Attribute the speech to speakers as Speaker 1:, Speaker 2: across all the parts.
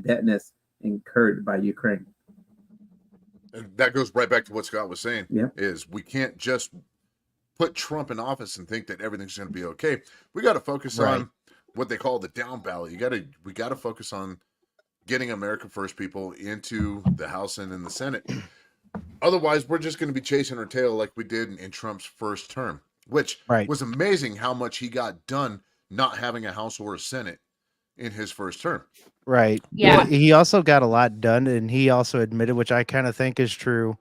Speaker 1: debtness incurred by Ukraine.
Speaker 2: And that goes right back to what Scott was saying.
Speaker 1: Yeah.
Speaker 2: Is we can't just put Trump in office and think that everything's going to be okay. We got to focus on what they call the down ballot. We got to focus on getting America First people into the House and in the Senate. Otherwise, we're just going to be chasing our tail like we did in Trump's first term, which was amazing how much he got done not having a House or a Senate in his first term.
Speaker 3: Right.
Speaker 4: Yeah.
Speaker 3: But he also got a lot done, and he also admitted, which I kind of think is true.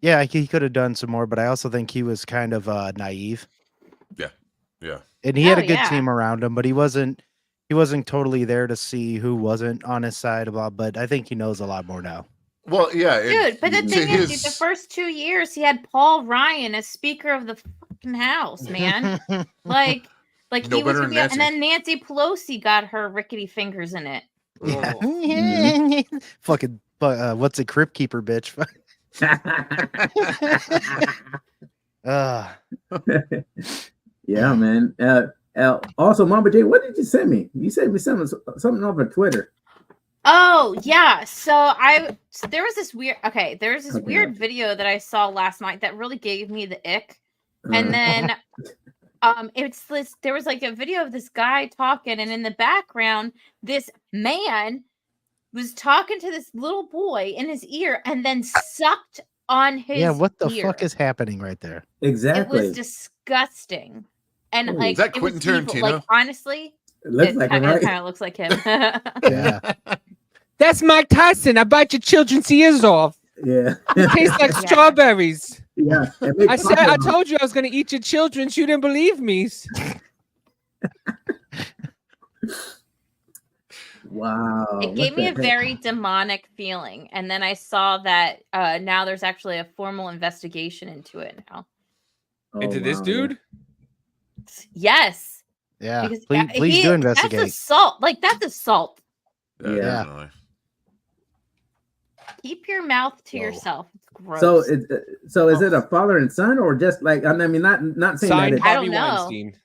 Speaker 3: Yeah, he could have done some more, but I also think he was kind of naive.
Speaker 2: Yeah. Yeah.
Speaker 3: And he had a good team around him, but he wasn't totally there to see who wasn't on his side about, but I think he knows a lot more now.
Speaker 2: Well, yeah.
Speaker 4: Dude, but the thing is, dude, the first 2 years he had Paul Ryan as Speaker of the fucking House, man. like
Speaker 2: no
Speaker 4: he was
Speaker 2: better than Nancy.
Speaker 4: and then Nancy Pelosi got her rickety fingers in it.
Speaker 3: Fucking what's a Crypt Keeper, bitch?
Speaker 1: Yeah, man. Also, Mama J, what did you send me? You sent me something off of Twitter.
Speaker 4: Oh yeah, so there was this weird video that I saw last night that really gave me the ick, and then there was like a video of this guy talking, and in the background, this man was talking to this little boy in his ear, and then sucked on his
Speaker 3: what the
Speaker 4: ear.
Speaker 3: fuck is happening right there?
Speaker 1: Exactly.
Speaker 4: It was disgusting, and like
Speaker 2: is that Quentin Tarantino?
Speaker 4: Like honestly,
Speaker 1: it
Speaker 4: kind of looks like him.
Speaker 3: Yeah.
Speaker 5: That's Mike Tyson. I bite your children's ears off.
Speaker 1: Yeah.
Speaker 5: It tastes like strawberries.
Speaker 1: Yeah.
Speaker 5: I told you I was going to eat your children. You didn't believe me.
Speaker 1: Wow.
Speaker 4: It gave me a very demonic feeling. And then I saw that now there's actually a formal investigation into it now.
Speaker 5: Into this dude?
Speaker 4: Yes.
Speaker 3: Yeah.
Speaker 4: Because
Speaker 3: please do investigate.
Speaker 4: That's assault. Like, that's assault.
Speaker 1: Yeah.
Speaker 2: Definitely.
Speaker 4: Keep your mouth to yourself. It's gross.
Speaker 1: So is it a father and son, or just like, I mean, not saying
Speaker 5: Signed
Speaker 1: that
Speaker 4: I don't know.
Speaker 5: Weinstein.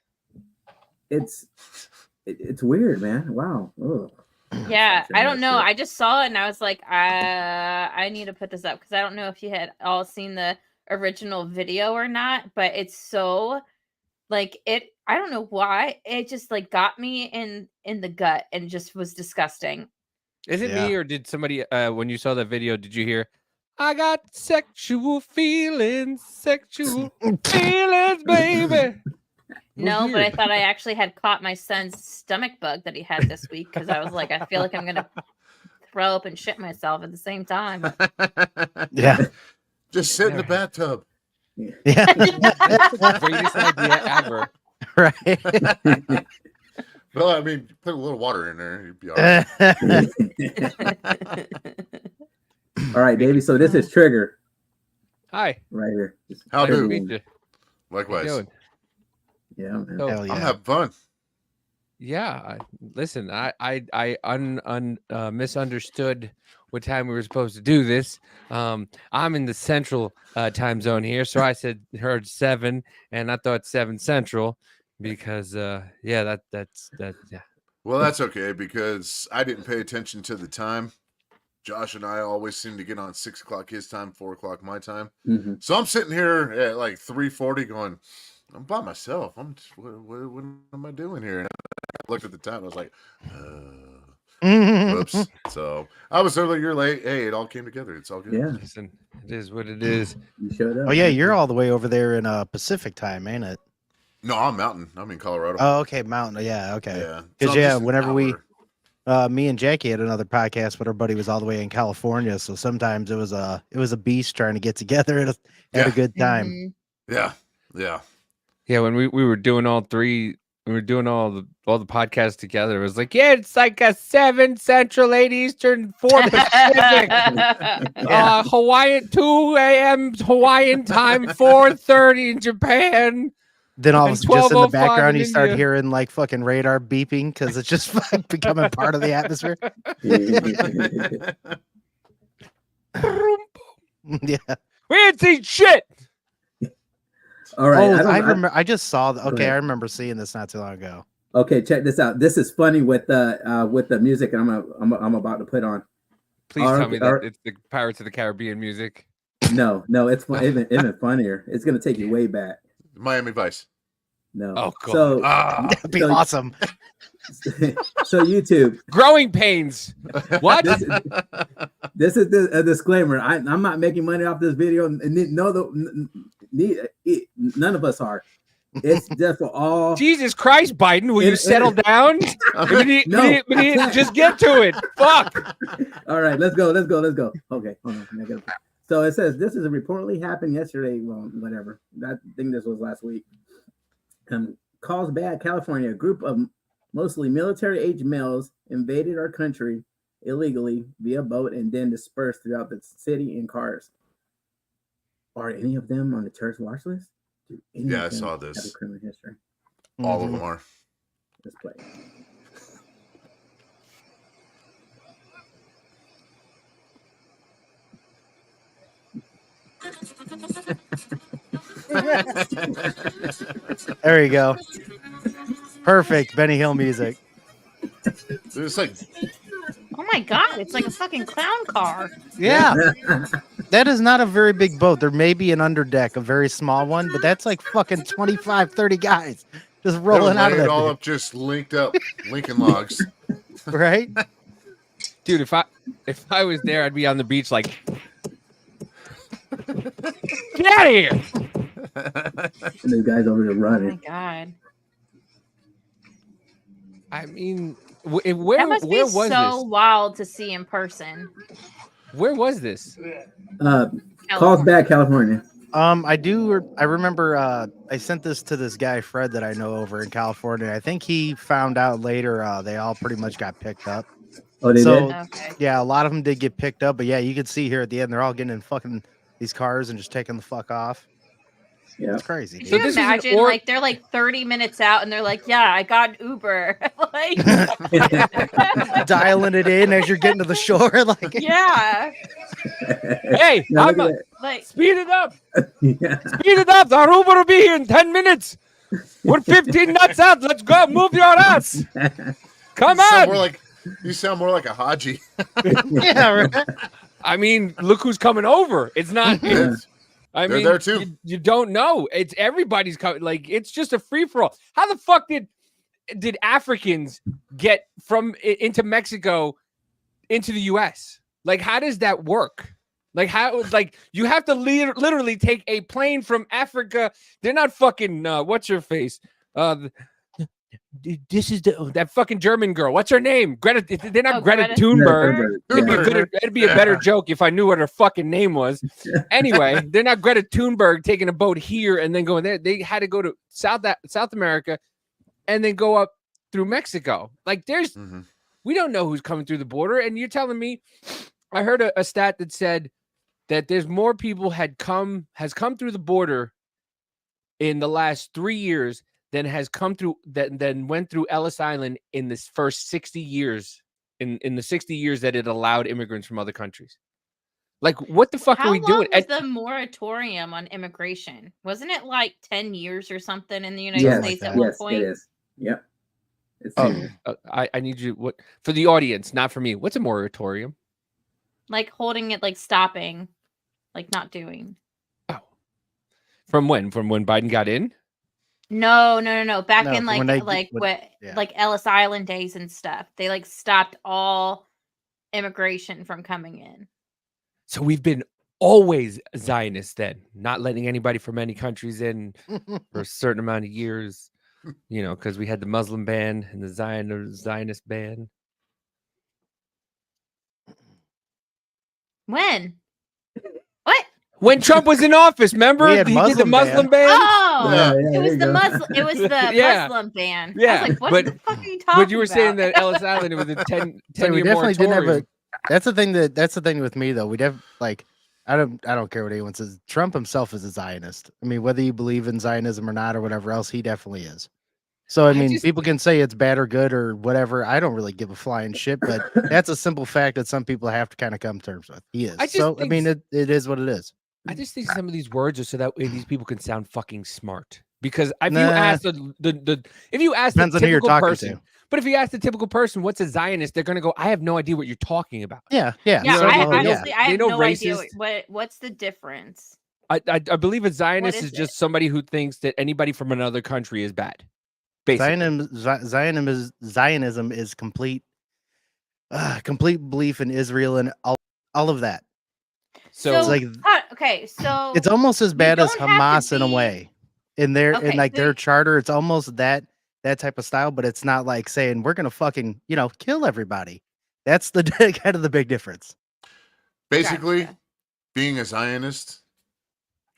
Speaker 1: It's weird, man. Wow. Ugh.
Speaker 4: Yeah, I don't know. I just saw it and I was like, I need to put this up because I don't know if you had all seen the original video or not, but it's so like it. I don't know why it just like got me in the gut and just was disgusting.
Speaker 5: Is it me or did somebody when you saw that video? Did you hear? I got sexual feelings, baby.
Speaker 4: No, but I thought I actually had caught my son's stomach bug that he had this week because I was like, I feel like I'm gonna throw up and shit myself at the same time.
Speaker 3: Yeah.
Speaker 2: Just sit in the bathtub.
Speaker 3: Yeah.
Speaker 5: Greatest idea ever.
Speaker 3: Right.
Speaker 2: Well, I mean, put a little water in there, you'd be all right.
Speaker 1: All right, Davey. So this is Trigger
Speaker 5: Hi.
Speaker 1: right here.
Speaker 2: How
Speaker 5: Nice to
Speaker 2: do?
Speaker 5: meet you.
Speaker 2: Likewise.
Speaker 5: How you doing?
Speaker 1: Yeah, man.
Speaker 5: So,
Speaker 3: Hell yeah.
Speaker 2: I'm having fun.
Speaker 5: yeah. Listen, I misunderstood what time we were supposed to do this. I'm in the central time zone here, so I heard 7, and I thought 7 central because that's yeah.
Speaker 2: Well, that's okay because I didn't pay attention to the time. Josh and I always seem to get on 6 o'clock his time, 4 o'clock my time.
Speaker 1: Mm-hmm.
Speaker 2: So I'm sitting here at like 3:40 going, I'm by myself. What am I doing here? And I looked at the time. I was like, whoops. So I was early, you're late. Hey, it all came together. It's all good.
Speaker 1: Yeah.
Speaker 5: Listen, it is what it is.
Speaker 1: You showed up.
Speaker 3: Oh yeah, you're all the way over there in Pacific time, ain't it?
Speaker 2: No, I'm Mountain. I'm in Colorado.
Speaker 3: Oh, okay, Mountain. Yeah, okay.
Speaker 2: Yeah.
Speaker 3: Because
Speaker 2: So I'm just an
Speaker 3: whenever
Speaker 2: hour.
Speaker 3: me and Jackie had another podcast, but our buddy was all the way in California, so sometimes it was a beast trying to get together at a good time.
Speaker 2: Yeah. Yeah.
Speaker 5: Yeah, when we were doing all three, we were doing all the podcasts together. It was like, yeah, it's like a 7 Central, 8 Eastern, 4 Pacific. Hawaiian 2 a.m. Hawaiian time, 4:30 in Japan.
Speaker 3: Then all of a sudden, just in the
Speaker 5: 12:05
Speaker 3: background,
Speaker 5: in
Speaker 3: you start
Speaker 5: India.
Speaker 3: hearing like fucking radar beeping because it's just becoming part of the atmosphere. Yeah.
Speaker 5: We ain't seen shit.
Speaker 1: All right.
Speaker 3: I remember. I just saw. Okay, I remember seeing this not too long ago.
Speaker 1: Okay, check this out. This is funny with the music I'm about to put on.
Speaker 5: Please tell me that it's the Pirates of the Caribbean music.
Speaker 1: No, it's even funnier. It's gonna take you way back.
Speaker 2: Miami Vice.
Speaker 1: No.
Speaker 5: Oh, God.
Speaker 1: So
Speaker 3: That'd be awesome.
Speaker 1: so YouTube.
Speaker 5: Growing pains. What?
Speaker 1: This is a disclaimer. I'm not making money off this video. None of us are. It's just for all.
Speaker 5: Jesus Christ, Biden, will you settle down? Just get to it. Fuck.
Speaker 1: All right, let's go. Okay, hold on. So it says this is reportedly happened yesterday. Well, whatever. I think this was last week. Carlsbad, California. A group of mostly military-age males invaded our country illegally via boat and then dispersed throughout the city in cars. Are any of them on the terrorist watch list?
Speaker 2: Yeah, I saw this.
Speaker 1: Have a criminal history.
Speaker 2: All of them are.
Speaker 1: Let's play.
Speaker 3: There you go. Perfect Benny Hill music.
Speaker 2: It's like,
Speaker 4: Oh my god, it's like a fucking clown car.
Speaker 3: Yeah. That is not a very big boat. There may be an underdeck, a very small one, but that's like fucking 25, 30 guys just rolling out of
Speaker 2: it
Speaker 3: it.
Speaker 2: all up, just linked up Lincoln Logs.
Speaker 3: Right?
Speaker 5: Dude, if I was there, I'd be on the beach like, get out of here.
Speaker 1: And the guys over there
Speaker 4: Oh my
Speaker 1: running.
Speaker 4: god.
Speaker 5: I mean,
Speaker 4: That
Speaker 5: where
Speaker 4: must be
Speaker 5: was
Speaker 4: so
Speaker 5: this?
Speaker 4: wild to see in person.
Speaker 5: Where was this?
Speaker 1: Carlsbad, California.
Speaker 3: I remember I sent this to this guy Fred that I know over in California. I think he found out later they all pretty much got picked up.
Speaker 1: Oh, they
Speaker 3: So-
Speaker 1: did?
Speaker 4: Okay.
Speaker 3: Yeah, a lot of them did get picked up, but yeah, you could see here at the end they're all getting in fucking these cars and just taking the fuck off.
Speaker 1: Yeah.
Speaker 3: It's crazy.
Speaker 4: Could
Speaker 3: Dude.
Speaker 5: So
Speaker 4: you
Speaker 5: this is an
Speaker 4: imagine, like, they're like 30 minutes out and they're like, yeah, I got an Uber. Like,
Speaker 3: Dialing it in as you're getting to the shore, like
Speaker 4: yeah.
Speaker 5: Hey,
Speaker 1: Now
Speaker 5: I'm
Speaker 1: look at
Speaker 4: Like,
Speaker 5: speed it up.
Speaker 1: that. Yeah.
Speaker 5: Speed it up. Our Uber will be here in 10 minutes. We're 15 nuts out. Let's go. Move your ass. Come on.
Speaker 2: You sound more like a Haji.
Speaker 3: yeah, right?
Speaker 5: I mean, look who's coming over. It's not. It's, I
Speaker 2: They're
Speaker 5: mean,
Speaker 2: there too.
Speaker 5: You don't know. It's everybody's coming. Like, it's just a free for all. How the fuck did Africans get from into Mexico into the U.S.? Like, how does that work? Like, how? Like, you have to literally take a plane from Africa. They're not fucking. What's her face? This is that fucking German girl. What's her name? Greta. They're not Greta
Speaker 4: Greta
Speaker 5: Thunberg.
Speaker 2: Thunberg.
Speaker 5: It'd be a better joke if I knew what her fucking name was. Anyway, they're not Greta Thunberg taking a boat here and then going there. They had to go to South America and then go up through Mexico. Like, we don't know who's coming through the border. And you're telling me, I heard a stat that said that there's more people has come through the border in the last 3 years than has come through than went through Ellis Island in this first 60 years, in the 60 years that it allowed immigrants from other countries. Like, what the fuck are we doing?
Speaker 4: How long was the moratorium on immigration? Wasn't it like 10 years or something in the United
Speaker 1: Yes,
Speaker 4: States at
Speaker 3: like
Speaker 4: one
Speaker 1: yes,
Speaker 4: point?
Speaker 1: it is. Yep. It's
Speaker 5: I need you, what, for the audience, not for me. What's a moratorium?
Speaker 4: Like holding it, like stopping, like not doing.
Speaker 5: Oh, from when? From when Biden got in?
Speaker 4: No. Back
Speaker 3: No,
Speaker 4: in
Speaker 3: when yeah.
Speaker 4: like Ellis Island days and stuff. They like stopped all immigration from coming in.
Speaker 5: So we've been always Zionists then, not letting anybody from any countries in for a certain amount of years, you know, because we had the Muslim ban and the Zionist ban.
Speaker 4: When? What?
Speaker 5: When Trump was in office, remember?
Speaker 3: We had
Speaker 5: He did the
Speaker 3: Muslim
Speaker 5: Muslim
Speaker 3: ban.
Speaker 5: ban.
Speaker 4: Oh,
Speaker 1: Yeah,
Speaker 4: it
Speaker 1: there
Speaker 4: was
Speaker 1: you
Speaker 4: the
Speaker 1: go.
Speaker 4: Muslim. It was the
Speaker 5: Yeah.
Speaker 4: Muslim ban.
Speaker 5: Yeah,
Speaker 4: I was like, what
Speaker 5: but-
Speaker 4: the fuck are you talking
Speaker 5: But you were saying
Speaker 4: about?
Speaker 5: that Ellis Island, it was a 10
Speaker 3: So we
Speaker 5: year
Speaker 3: definitely didn't have
Speaker 5: moratorium.
Speaker 3: that's the thing with me though. I don't care what anyone says. Trump himself is a Zionist. I mean, whether you believe in Zionism or not or whatever else, he definitely is. So I mean,
Speaker 5: just-
Speaker 3: people can say it's bad or good or whatever. I don't really give a flying shit, but that's a simple fact that some people have to kind of come to terms with. He is.
Speaker 5: I just
Speaker 3: So I
Speaker 5: think
Speaker 3: mean, it is what it is.
Speaker 5: I just think some of these words are so that way these people can sound fucking smart. Because if you
Speaker 3: Nah.
Speaker 5: ask the if you ask
Speaker 3: Depends
Speaker 5: the
Speaker 3: on who you're
Speaker 5: typical
Speaker 3: talking
Speaker 5: person,
Speaker 3: to.
Speaker 5: but if you ask the typical person what's a Zionist, they're gonna go, I have no idea what you're talking about.
Speaker 3: Yeah.
Speaker 4: Yeah,
Speaker 5: know what I
Speaker 4: I
Speaker 5: mean? They know-
Speaker 4: honestly I
Speaker 5: they
Speaker 4: have
Speaker 5: know
Speaker 4: no idea
Speaker 5: racist.
Speaker 4: what's the difference.
Speaker 5: I believe a Zionist
Speaker 4: is
Speaker 5: is just somebody who thinks that anybody from another country is bad. Basically.
Speaker 3: Zionism is complete belief in Israel and all of that.
Speaker 5: So
Speaker 3: It's like
Speaker 4: okay, so
Speaker 3: it's almost as bad as
Speaker 4: don't have to
Speaker 3: Hamas in a
Speaker 4: be-
Speaker 3: way. In their
Speaker 4: Okay,
Speaker 3: in like
Speaker 4: so
Speaker 3: their charter, it's almost that type of style, but it's not like saying we're gonna fucking kill everybody. That's the kind of the big difference.
Speaker 2: Basically,
Speaker 4: Gotcha.
Speaker 2: being a Zionist,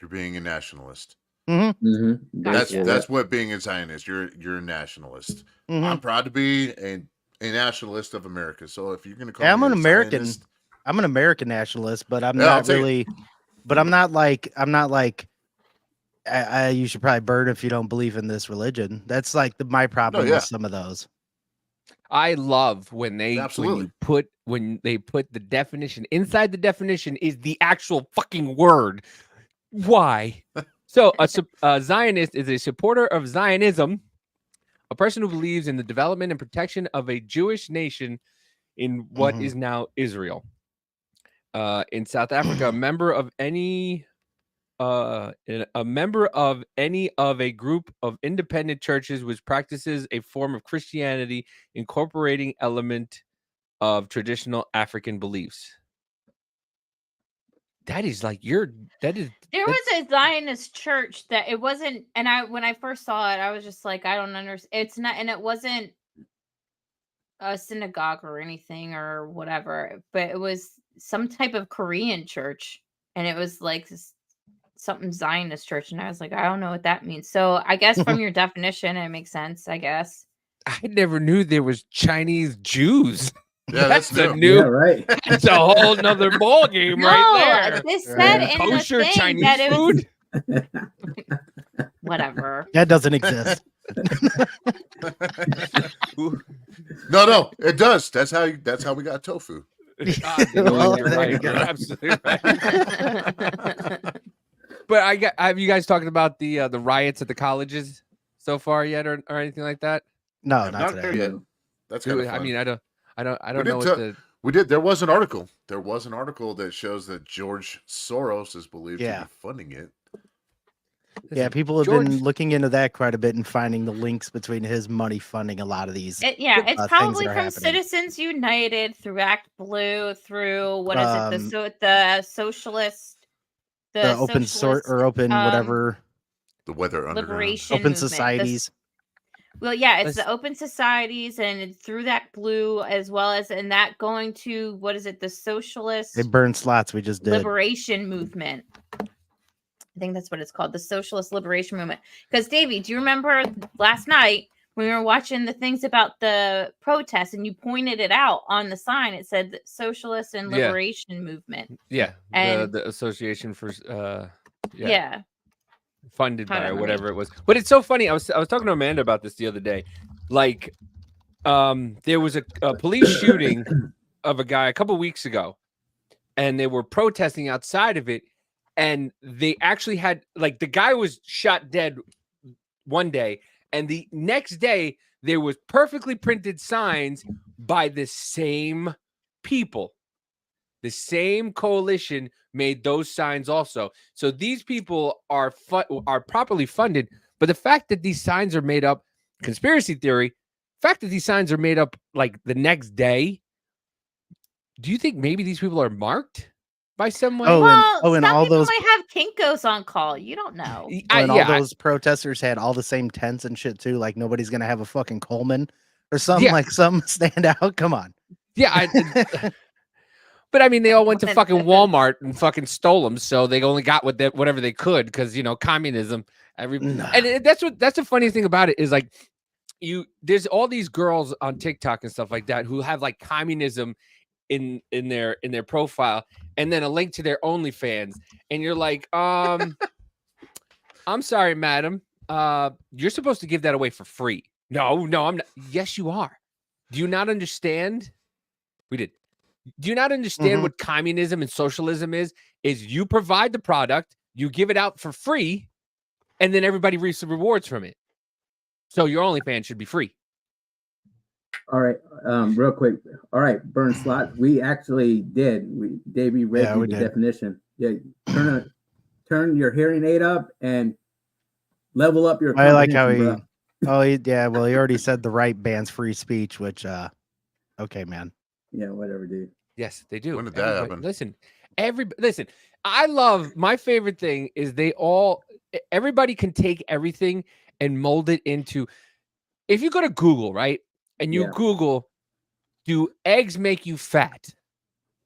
Speaker 2: you're being a nationalist.
Speaker 1: Mm-hmm.
Speaker 2: That's what being a Zionist. You're a nationalist.
Speaker 3: Mhm.
Speaker 2: I'm proud to be a nationalist of America. So if you're going to call
Speaker 3: Yeah,
Speaker 2: me
Speaker 3: I'm an
Speaker 2: a
Speaker 3: American.
Speaker 2: Zionist,
Speaker 3: I'm an American nationalist, but I'm
Speaker 2: Yeah, I'll
Speaker 3: not
Speaker 2: take it.
Speaker 3: really. But I'm not like you should probably burn if you don't believe in this religion. That's like my problem
Speaker 2: yeah.
Speaker 3: with some of those.
Speaker 5: I love when
Speaker 2: Absolutely.
Speaker 5: when they put the definition inside the definition is the actual fucking word. Why? So a Zionist is a supporter of Zionism, a person who believes in the development and protection of a Jewish nation in what is now Israel. In South Africa, a member of any of a group of independent churches which practices a form of Christianity incorporating element of traditional African beliefs. That is like
Speaker 4: There was a Zionist church that it wasn't, and when I first saw it, I was just like, I don't understand. It's not, and it wasn't a synagogue or anything or whatever, but it was some type of Korean church, and it was like something Zionist church, and I was like, I don't know what that means. So I guess from your definition, it makes sense. I guess
Speaker 5: I never knew there was Chinese Jews.
Speaker 2: Yeah, that's
Speaker 5: a
Speaker 2: new.
Speaker 5: new.
Speaker 1: Yeah, right.
Speaker 5: It's a whole nother ball game right there.
Speaker 4: This said in
Speaker 5: Kosher
Speaker 4: the thing
Speaker 5: Chinese
Speaker 4: that it was
Speaker 5: food.
Speaker 4: whatever.
Speaker 3: That doesn't exist.
Speaker 2: No, it does. That's how we got tofu.
Speaker 5: You know what?
Speaker 3: Well,
Speaker 5: You're
Speaker 3: there
Speaker 5: right.
Speaker 3: you go.
Speaker 5: You're absolutely right. But have you guys talking about the riots at the colleges so far yet, or anything like that?
Speaker 3: No,
Speaker 2: I'm
Speaker 3: not
Speaker 2: not
Speaker 3: today.
Speaker 2: there yet. That's kind of fun.
Speaker 5: I mean, I don't
Speaker 2: We
Speaker 5: know
Speaker 2: did
Speaker 5: what the.
Speaker 2: We did. There was an article. that shows that George Soros is believed to be funding it.
Speaker 3: Yeah, people have been looking into that quite a bit and finding the links between his money funding a lot of these.
Speaker 4: It's
Speaker 3: things
Speaker 4: probably
Speaker 3: that are
Speaker 4: from
Speaker 3: happening.
Speaker 4: Citizens United through Act Blue through what is it? The socialist,
Speaker 3: the open sort or open whatever
Speaker 2: The Weather Underground.
Speaker 4: liberation
Speaker 3: open
Speaker 4: movement.
Speaker 3: societies.
Speaker 4: Well, yeah, it's the open societies and through that Blue as well as and that going to what is it? The socialist
Speaker 3: They burned slots. We just did.
Speaker 4: liberation movement. I think that's what it's called, the Socialist Liberation Movement. Because, Davey, do you remember last night when we were watching the things about the protests and you pointed it out on the sign? It said the Socialist and Liberation Movement.
Speaker 5: Yeah,
Speaker 4: and
Speaker 5: the Association for funded by or whatever it was. But it's so funny. I was talking to Amanda about this the other day. Like, there was a police shooting of a guy a couple weeks ago, and they were protesting outside of it. And they actually had like the guy was shot dead one day, and the next day there was perfectly printed signs by the same people. The same coalition made those signs also. So these people are properly funded. But the fact that these signs are made up, conspiracy theory, fact that these signs are made up like the next day. Do you think maybe these people are marked by someone?
Speaker 3: And
Speaker 4: some
Speaker 3: all
Speaker 4: people
Speaker 3: those
Speaker 4: might have Kinkos on call. You don't know.
Speaker 3: and all those protesters had all the same tents and shit too. Like nobody's gonna have a fucking Coleman or something like some stand out. Come on.
Speaker 5: Yeah. But I mean, they all went to fucking Walmart and fucking stole them, so they only got whatever they could because communism. And that's the funniest thing about it is like there's all these girls on TikTok and stuff like that who have like communism in their profile and then a link to their OnlyFans, and you're like, I'm sorry, madam, you're supposed to give that away for free. No, I'm not. Yes, you are. Do you not understand? We did. Do you not understand what communism and socialism is? Is you provide the product, you give it out for free, and then everybody reaps the rewards from it. So your OnlyFans should be free.
Speaker 1: All right, real quick. All right, Burn Slot. We actually did. Davey read
Speaker 3: Yeah,
Speaker 1: you
Speaker 3: we
Speaker 1: the
Speaker 3: did.
Speaker 1: definition. Yeah, turn your hearing aid up and level up your.
Speaker 3: I like how
Speaker 1: comprehension,
Speaker 3: he. Yeah. Well, he already said the right bans free speech, which. Okay, man.
Speaker 1: Yeah, whatever, dude.
Speaker 5: Yes, they do.
Speaker 2: When did that happen?
Speaker 5: Listen, I love my favorite thing is everybody can take everything and mold it into. If you go to Google, right, and you
Speaker 1: Yeah.
Speaker 5: Google, do eggs make you fat?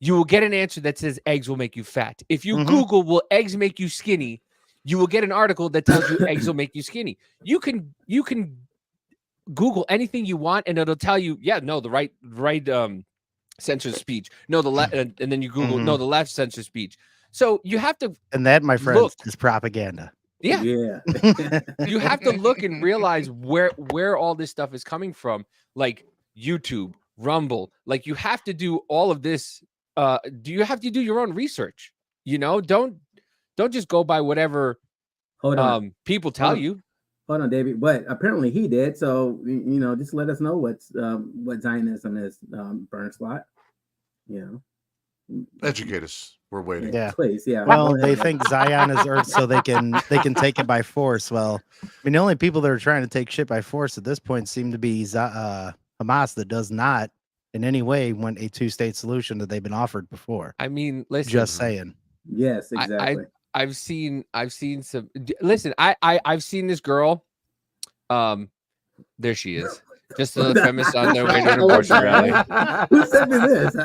Speaker 5: You will get an answer that says eggs will make you fat. If you
Speaker 3: Mhm.
Speaker 5: Google, will eggs make you skinny? You will get an article that tells you eggs will make you skinny. You can Google anything you want, and it'll tell you, yeah, no, the right censor speech. No, the left, and then you Google, no, the left censor speech. So you have to,
Speaker 3: And that, my friends,
Speaker 5: Look.
Speaker 3: is propaganda.
Speaker 5: yeah,
Speaker 1: Yeah.
Speaker 5: you have to look and realize where all this stuff is coming from, like YouTube, Rumble. Like you have to do all of this. Do you have to do your own research? You know, don't just go by whatever
Speaker 1: Hold on.
Speaker 5: people tell
Speaker 1: Hold on.
Speaker 5: you.
Speaker 1: Hold on, David. But apparently he did. So just let us know what Zionism is, Burn Slot.
Speaker 2: Educate us. We're waiting.
Speaker 3: Yeah.
Speaker 1: Please, yeah.
Speaker 3: Well,
Speaker 1: Go
Speaker 3: they
Speaker 1: ahead.
Speaker 3: think Zion is Earth, so they can take it by force. Well, I mean, the only people that are trying to take shit by force at this point seem to be Hamas, that does not in any way want a two-state solution that they've been offered before.
Speaker 5: I mean, listen,
Speaker 3: Just saying.
Speaker 1: Yes, exactly.
Speaker 5: I've seen some. Listen, I've seen this girl. There she is. Just another feminist on their way to an abortion rally.
Speaker 1: Who sent me this?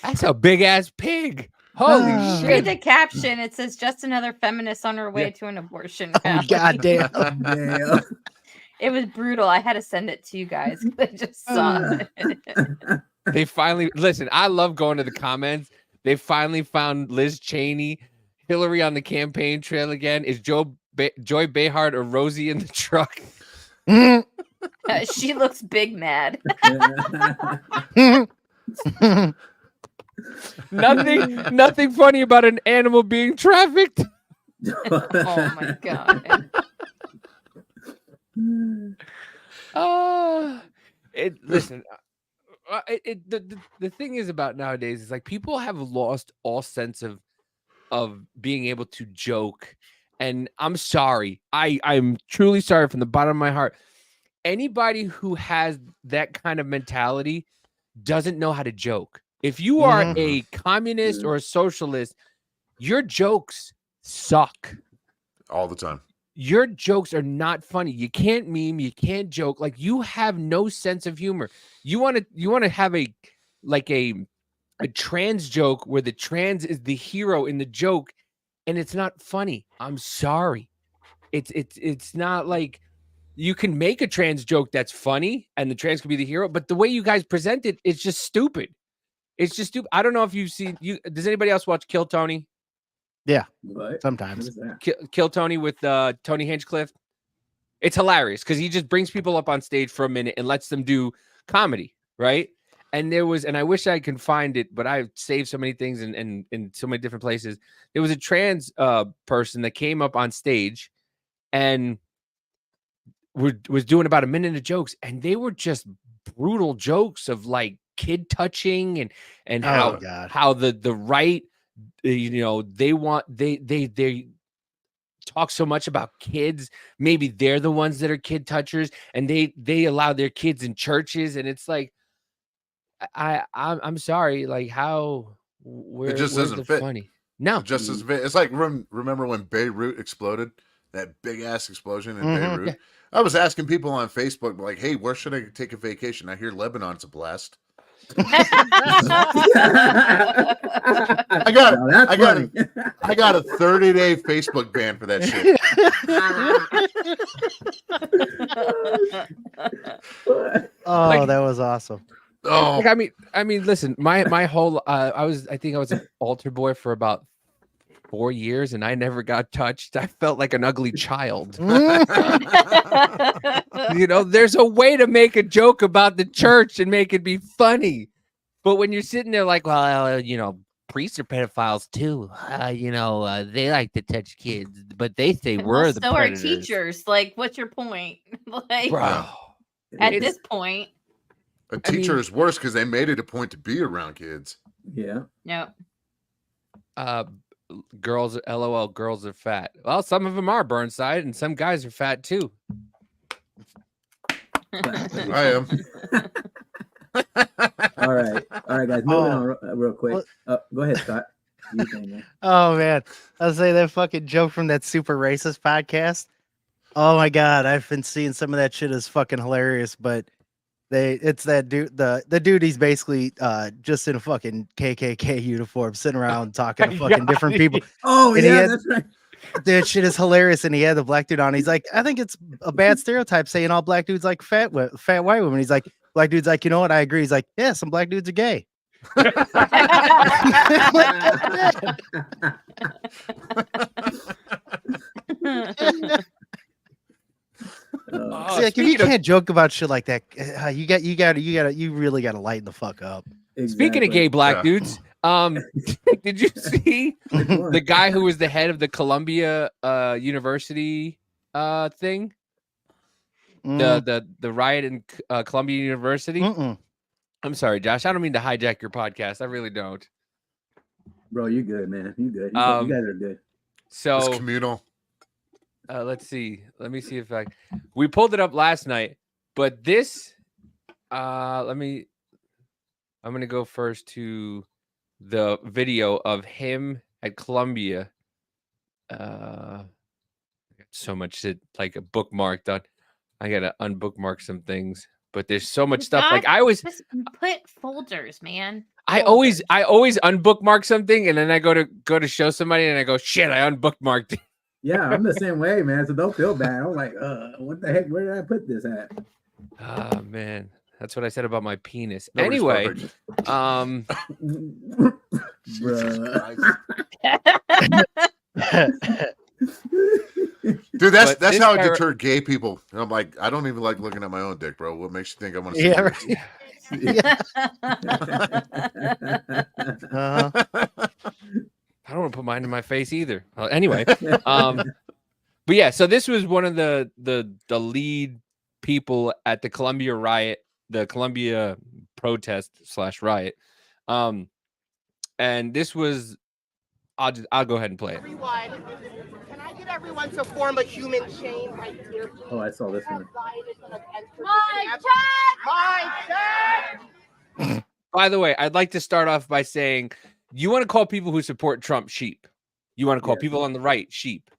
Speaker 5: That's a big ass pig. Holy
Speaker 3: Ah.
Speaker 4: Read
Speaker 5: shit!
Speaker 4: the caption. It says just another feminist on her way
Speaker 5: Yeah.
Speaker 4: to an abortion.
Speaker 3: Oh,
Speaker 4: rally."
Speaker 3: goddamn.
Speaker 1: Damn.
Speaker 4: It was brutal. I had to send it to you guys. I just saw it.
Speaker 5: They finally listen. I love going to the comments. They finally found Liz Cheney, Hillary on the campaign trail again. Is Joy Behar or Rosie in the truck?
Speaker 4: She looks big mad.
Speaker 5: Nothing funny about an animal being trafficked.
Speaker 4: Oh my god.
Speaker 5: Listen. The thing is about nowadays is like people have lost all sense of being able to joke, and I'm sorry. I'm truly sorry from the bottom of my heart. Anybody who has that kind of mentality doesn't know how to joke. If you are
Speaker 3: Mhm.
Speaker 5: a communist or a socialist, your jokes suck.
Speaker 2: All the time.
Speaker 5: Your jokes are not funny. You can't meme, you can't joke. Like you have no sense of humor. You want to have a trans joke where the trans is the hero in the joke and it's not funny. I'm sorry. It's not like you can make a trans joke that's funny and the trans can be the hero, but the way you guys present it is just stupid. It's just stupid. I don't know if you've seen does anybody else watch Kill Tony?
Speaker 1: What?
Speaker 3: Sometimes.
Speaker 1: What is that?
Speaker 5: Kill Tony with Tony Hinchcliffe. It's hilarious because he just brings people up on stage for a minute and lets them do comedy, right? And I wish I could find it, but I've saved so many things in so many different places. There was a trans person that came up on stage and was doing about a minute of jokes, and they were just brutal jokes of like kid touching and
Speaker 3: Oh, God.
Speaker 5: how the right, they talk so much about kids. Maybe they're the ones that are kid touchers, and they allow their kids in churches, and it's like, I'm sorry, like where
Speaker 2: just
Speaker 5: where's
Speaker 2: doesn't
Speaker 5: the
Speaker 2: fit.
Speaker 5: funny? No,
Speaker 2: Just as it's like remember when Beirut exploded, that big ass explosion in
Speaker 3: Mhm.
Speaker 2: Beirut.
Speaker 5: Yeah.
Speaker 2: I was asking people on Facebook like, "Hey, where should I take a vacation?" I hear Lebanon's a blast. I got
Speaker 1: Now that's
Speaker 2: I got
Speaker 1: funny.
Speaker 2: I got a 30-day Facebook ban for that shit.
Speaker 3: Oh,
Speaker 5: Like-
Speaker 3: that was awesome.
Speaker 2: Oh,
Speaker 5: like I mean, listen, my whole I think I was an altar boy for about 4 years, and I never got touched. I felt like an ugly child. There's a way to make a joke about the church and make it be funny. But when you're sitting there like, well, priests are pedophiles too. They like to touch kids, but they say
Speaker 4: Well,
Speaker 5: we're the
Speaker 4: so
Speaker 5: predators.
Speaker 4: are teachers. Like, what's your point? Like,
Speaker 5: Bro.
Speaker 4: at
Speaker 1: It is.
Speaker 4: this point,
Speaker 2: A teacher
Speaker 5: mean-
Speaker 2: is worse because they made it a point to be around kids.
Speaker 1: Yeah.
Speaker 4: no.
Speaker 5: Girls, LOL, girls are fat. Well, some of them are Burnside, and some guys are fat too.
Speaker 2: I am.
Speaker 1: All right, guys. Moving on real quick. Go ahead, Scott. You think, man?
Speaker 3: Oh man, I'll say that fucking joke from that super racist podcast. Oh my god, I've been seeing some of that shit is fucking hilarious. But it's that dude, the dude. He's basically just in a fucking KKK uniform, sitting around talking to fucking different people.
Speaker 1: Oh
Speaker 3: And he
Speaker 1: yeah,
Speaker 3: had-
Speaker 1: that's right.
Speaker 3: That shit is hilarious. And he had the black dude on. He's like, I think it's a bad stereotype saying all black dudes like fat white women. He's like, black dude's like, you know what? I agree. He's like, yeah, some black dudes are gay.
Speaker 1: Uh,
Speaker 3: See, like, if you
Speaker 5: speaking of-
Speaker 3: can't joke about shit like that, you really got to lighten the fuck up.
Speaker 5: Speaking of
Speaker 1: exactly.
Speaker 5: gay black
Speaker 2: Yeah.
Speaker 5: dudes, did you see
Speaker 1: Which one?
Speaker 5: the guy who was the head of the Columbia University thing? The riot in Columbia University.
Speaker 3: Mm-mm.
Speaker 5: I'm sorry, Josh. I don't mean to hijack your podcast. I really don't.
Speaker 1: Bro, you good, man. You good. You
Speaker 5: Um,
Speaker 1: guys are good.
Speaker 2: It's
Speaker 5: So
Speaker 2: communal.
Speaker 5: let's see. Let me see if we pulled it up last night, but this I'm gonna go first to the video of him at Columbia. So much shit like a bookmarked on. I gotta unbookmark some things, but there's so much stuff. Like
Speaker 4: God,
Speaker 5: I always
Speaker 4: Just put folders, man.
Speaker 5: I always unbookmark something and then I go to show somebody and I go, shit, I unbookmarked it.
Speaker 1: Yeah, I'm the same way, man. So don't feel bad. I'm like, what the heck? Where did I put this at?
Speaker 5: Oh man. That's what I said about my penis.
Speaker 2: Nobody's
Speaker 5: Anyway,
Speaker 2: perfect.
Speaker 1: Bruh.
Speaker 2: Dude, that's
Speaker 5: But this
Speaker 2: how I
Speaker 5: guy-
Speaker 2: deter gay people. And I'm like, I don't even like looking at my own dick, bro. What makes you think I want to see
Speaker 3: Yeah,
Speaker 2: yours?
Speaker 3: right. Uh-huh.
Speaker 5: I don't want to put mine in my face either. Anyway, but yeah, so this was one of the lead people at the Columbia riot, the Columbia protest / riot. And this was I'll go ahead and play it.
Speaker 6: Everyone, can I get everyone to form a human chain right here?
Speaker 1: Oh, I saw this one.
Speaker 6: My check!
Speaker 5: By the way, I'd like to start off by saying you want to call people who support Trump sheep. You want to call
Speaker 1: Yeah.
Speaker 5: people on the right sheep.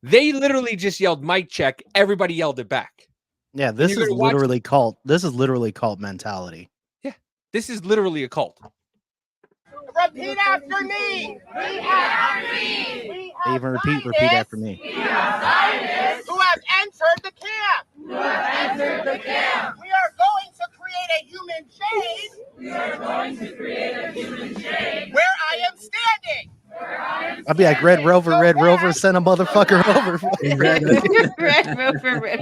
Speaker 5: They literally just yelled mic check. Everybody yelled it back.
Speaker 3: Yeah, this
Speaker 5: you're
Speaker 3: is
Speaker 5: gonna watch-
Speaker 3: literally cult. This is literally cult mentality.
Speaker 5: This is literally a cult.
Speaker 6: Repeat after me! We have dreams! We have
Speaker 3: Even repeat
Speaker 6: Zionists
Speaker 3: after me.
Speaker 6: who have entered the camp! We are going to create a human chain! Where I am standing!
Speaker 3: I'll be like, Red Rover, send a motherfucker over.
Speaker 1: Exactly.
Speaker 4: Red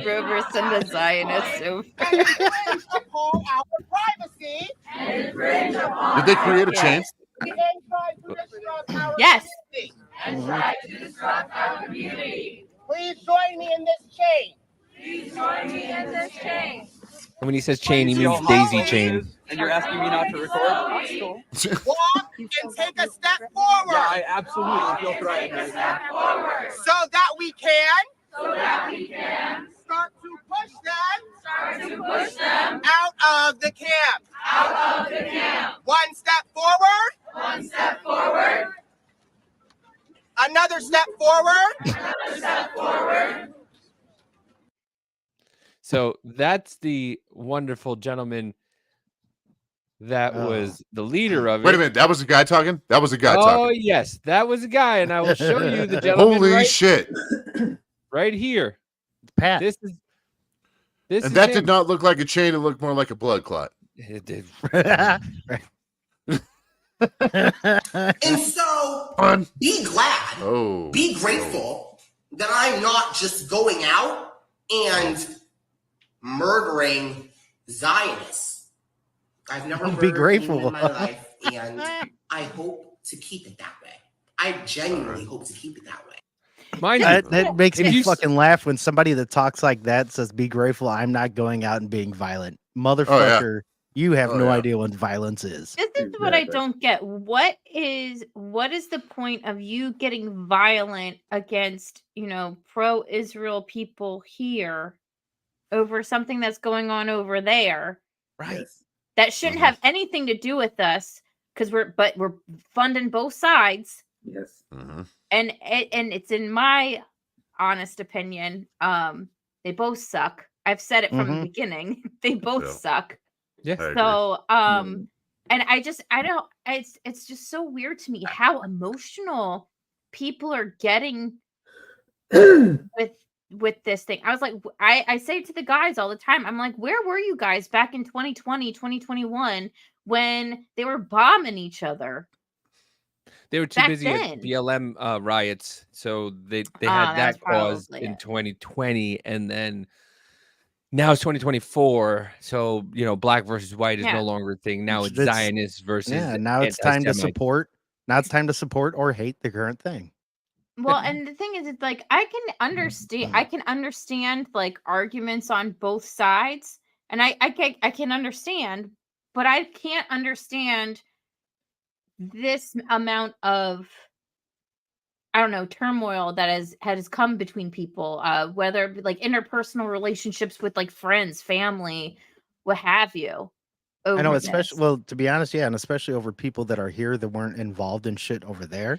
Speaker 4: Rover, send the Zionists over.
Speaker 6: And infringe upon our privacy!
Speaker 2: Did they create a chain?
Speaker 6: And try to disrupt our
Speaker 4: Yes.
Speaker 6: community. Please join me in this chain.
Speaker 5: And when he says chain, he means daisy chain.
Speaker 7: And you're asking me not to record? That's cool.
Speaker 6: Walk and take a step forward.
Speaker 7: Yeah, I absolutely feel threatened right now.
Speaker 6: So that we can start to push them out of the camp. One step forward. Another step forward.
Speaker 5: So that's the wonderful gentleman that
Speaker 3: Oh.
Speaker 5: was the leader of it.
Speaker 2: Wait a minute, that was a guy talking? That was a guy
Speaker 5: Oh
Speaker 2: talking.
Speaker 5: yes, that was a guy, and I will show you the gentleman
Speaker 2: Holy
Speaker 5: right,
Speaker 2: shit.
Speaker 5: right here.
Speaker 3: Pat.
Speaker 5: This is this
Speaker 2: And
Speaker 5: is
Speaker 2: that
Speaker 5: him.
Speaker 2: did not look like a chain, it looked more like a blood clot.
Speaker 5: It did.
Speaker 8: And so
Speaker 2: Fun.
Speaker 8: be glad,
Speaker 2: Oh.
Speaker 8: be grateful that I'm not just going out and murdering Zionists. I've never
Speaker 3: Be
Speaker 8: murdered anyone
Speaker 3: grateful.
Speaker 8: in my life, and I hope to keep it that way. I genuinely hope to keep it that way.
Speaker 5: Mind you,
Speaker 3: That makes
Speaker 5: If
Speaker 3: me
Speaker 5: you s-
Speaker 3: fucking laugh when somebody that talks like that says, "Be grateful I'm not going out and being violent." Motherfucker, you have
Speaker 2: Oh,
Speaker 3: no
Speaker 2: yeah.
Speaker 3: idea what violence is.
Speaker 4: This is what I
Speaker 1: Exactly.
Speaker 4: don't get. What is the point of you getting violent against, pro-Israel people here over something that's going on over there
Speaker 3: Right.
Speaker 1: Yes.
Speaker 4: that shouldn't
Speaker 2: Mhm.
Speaker 4: have anything to do with us because we're funding both sides,
Speaker 1: Yes.
Speaker 2: Mhm.
Speaker 4: and it's in my honest opinion, they both suck. I've said it from the
Speaker 3: Mhm.
Speaker 4: beginning. They both
Speaker 2: Yeah.
Speaker 4: suck.
Speaker 5: Yeah.
Speaker 2: I agree.
Speaker 4: So,
Speaker 1: Mhm.
Speaker 4: and I don't, it's just so weird to me how emotional people are getting with this thing. I was like, I say to the guys all the time, I'm like, where were you guys back in 2020, 2021 when they were bombing each other?
Speaker 5: They were too
Speaker 4: Back
Speaker 5: busy at
Speaker 4: then.
Speaker 5: BLM riots, so they
Speaker 4: Ah,
Speaker 5: had
Speaker 4: that was
Speaker 5: that caused
Speaker 4: probably
Speaker 5: in
Speaker 4: it.
Speaker 5: 2020, and then now it's 2024. So black versus white is
Speaker 4: Yeah.
Speaker 5: no longer a thing. Now it's
Speaker 3: It's-
Speaker 5: Zionist versus
Speaker 3: Yeah, now it's time to
Speaker 5: anti-Semites.
Speaker 3: support. Now it's time to support or hate the current thing.
Speaker 4: Well, and the thing is, it's like I can understand like arguments on both sides, and I can understand, but I can't understand this amount of, I don't know, turmoil that has come between people, whether it be, like, interpersonal relationships with like friends, family, what have you.
Speaker 3: I know,
Speaker 4: Over
Speaker 3: especially
Speaker 4: this.
Speaker 3: well, to be honest, yeah, and especially over people that are here that weren't involved in shit over there,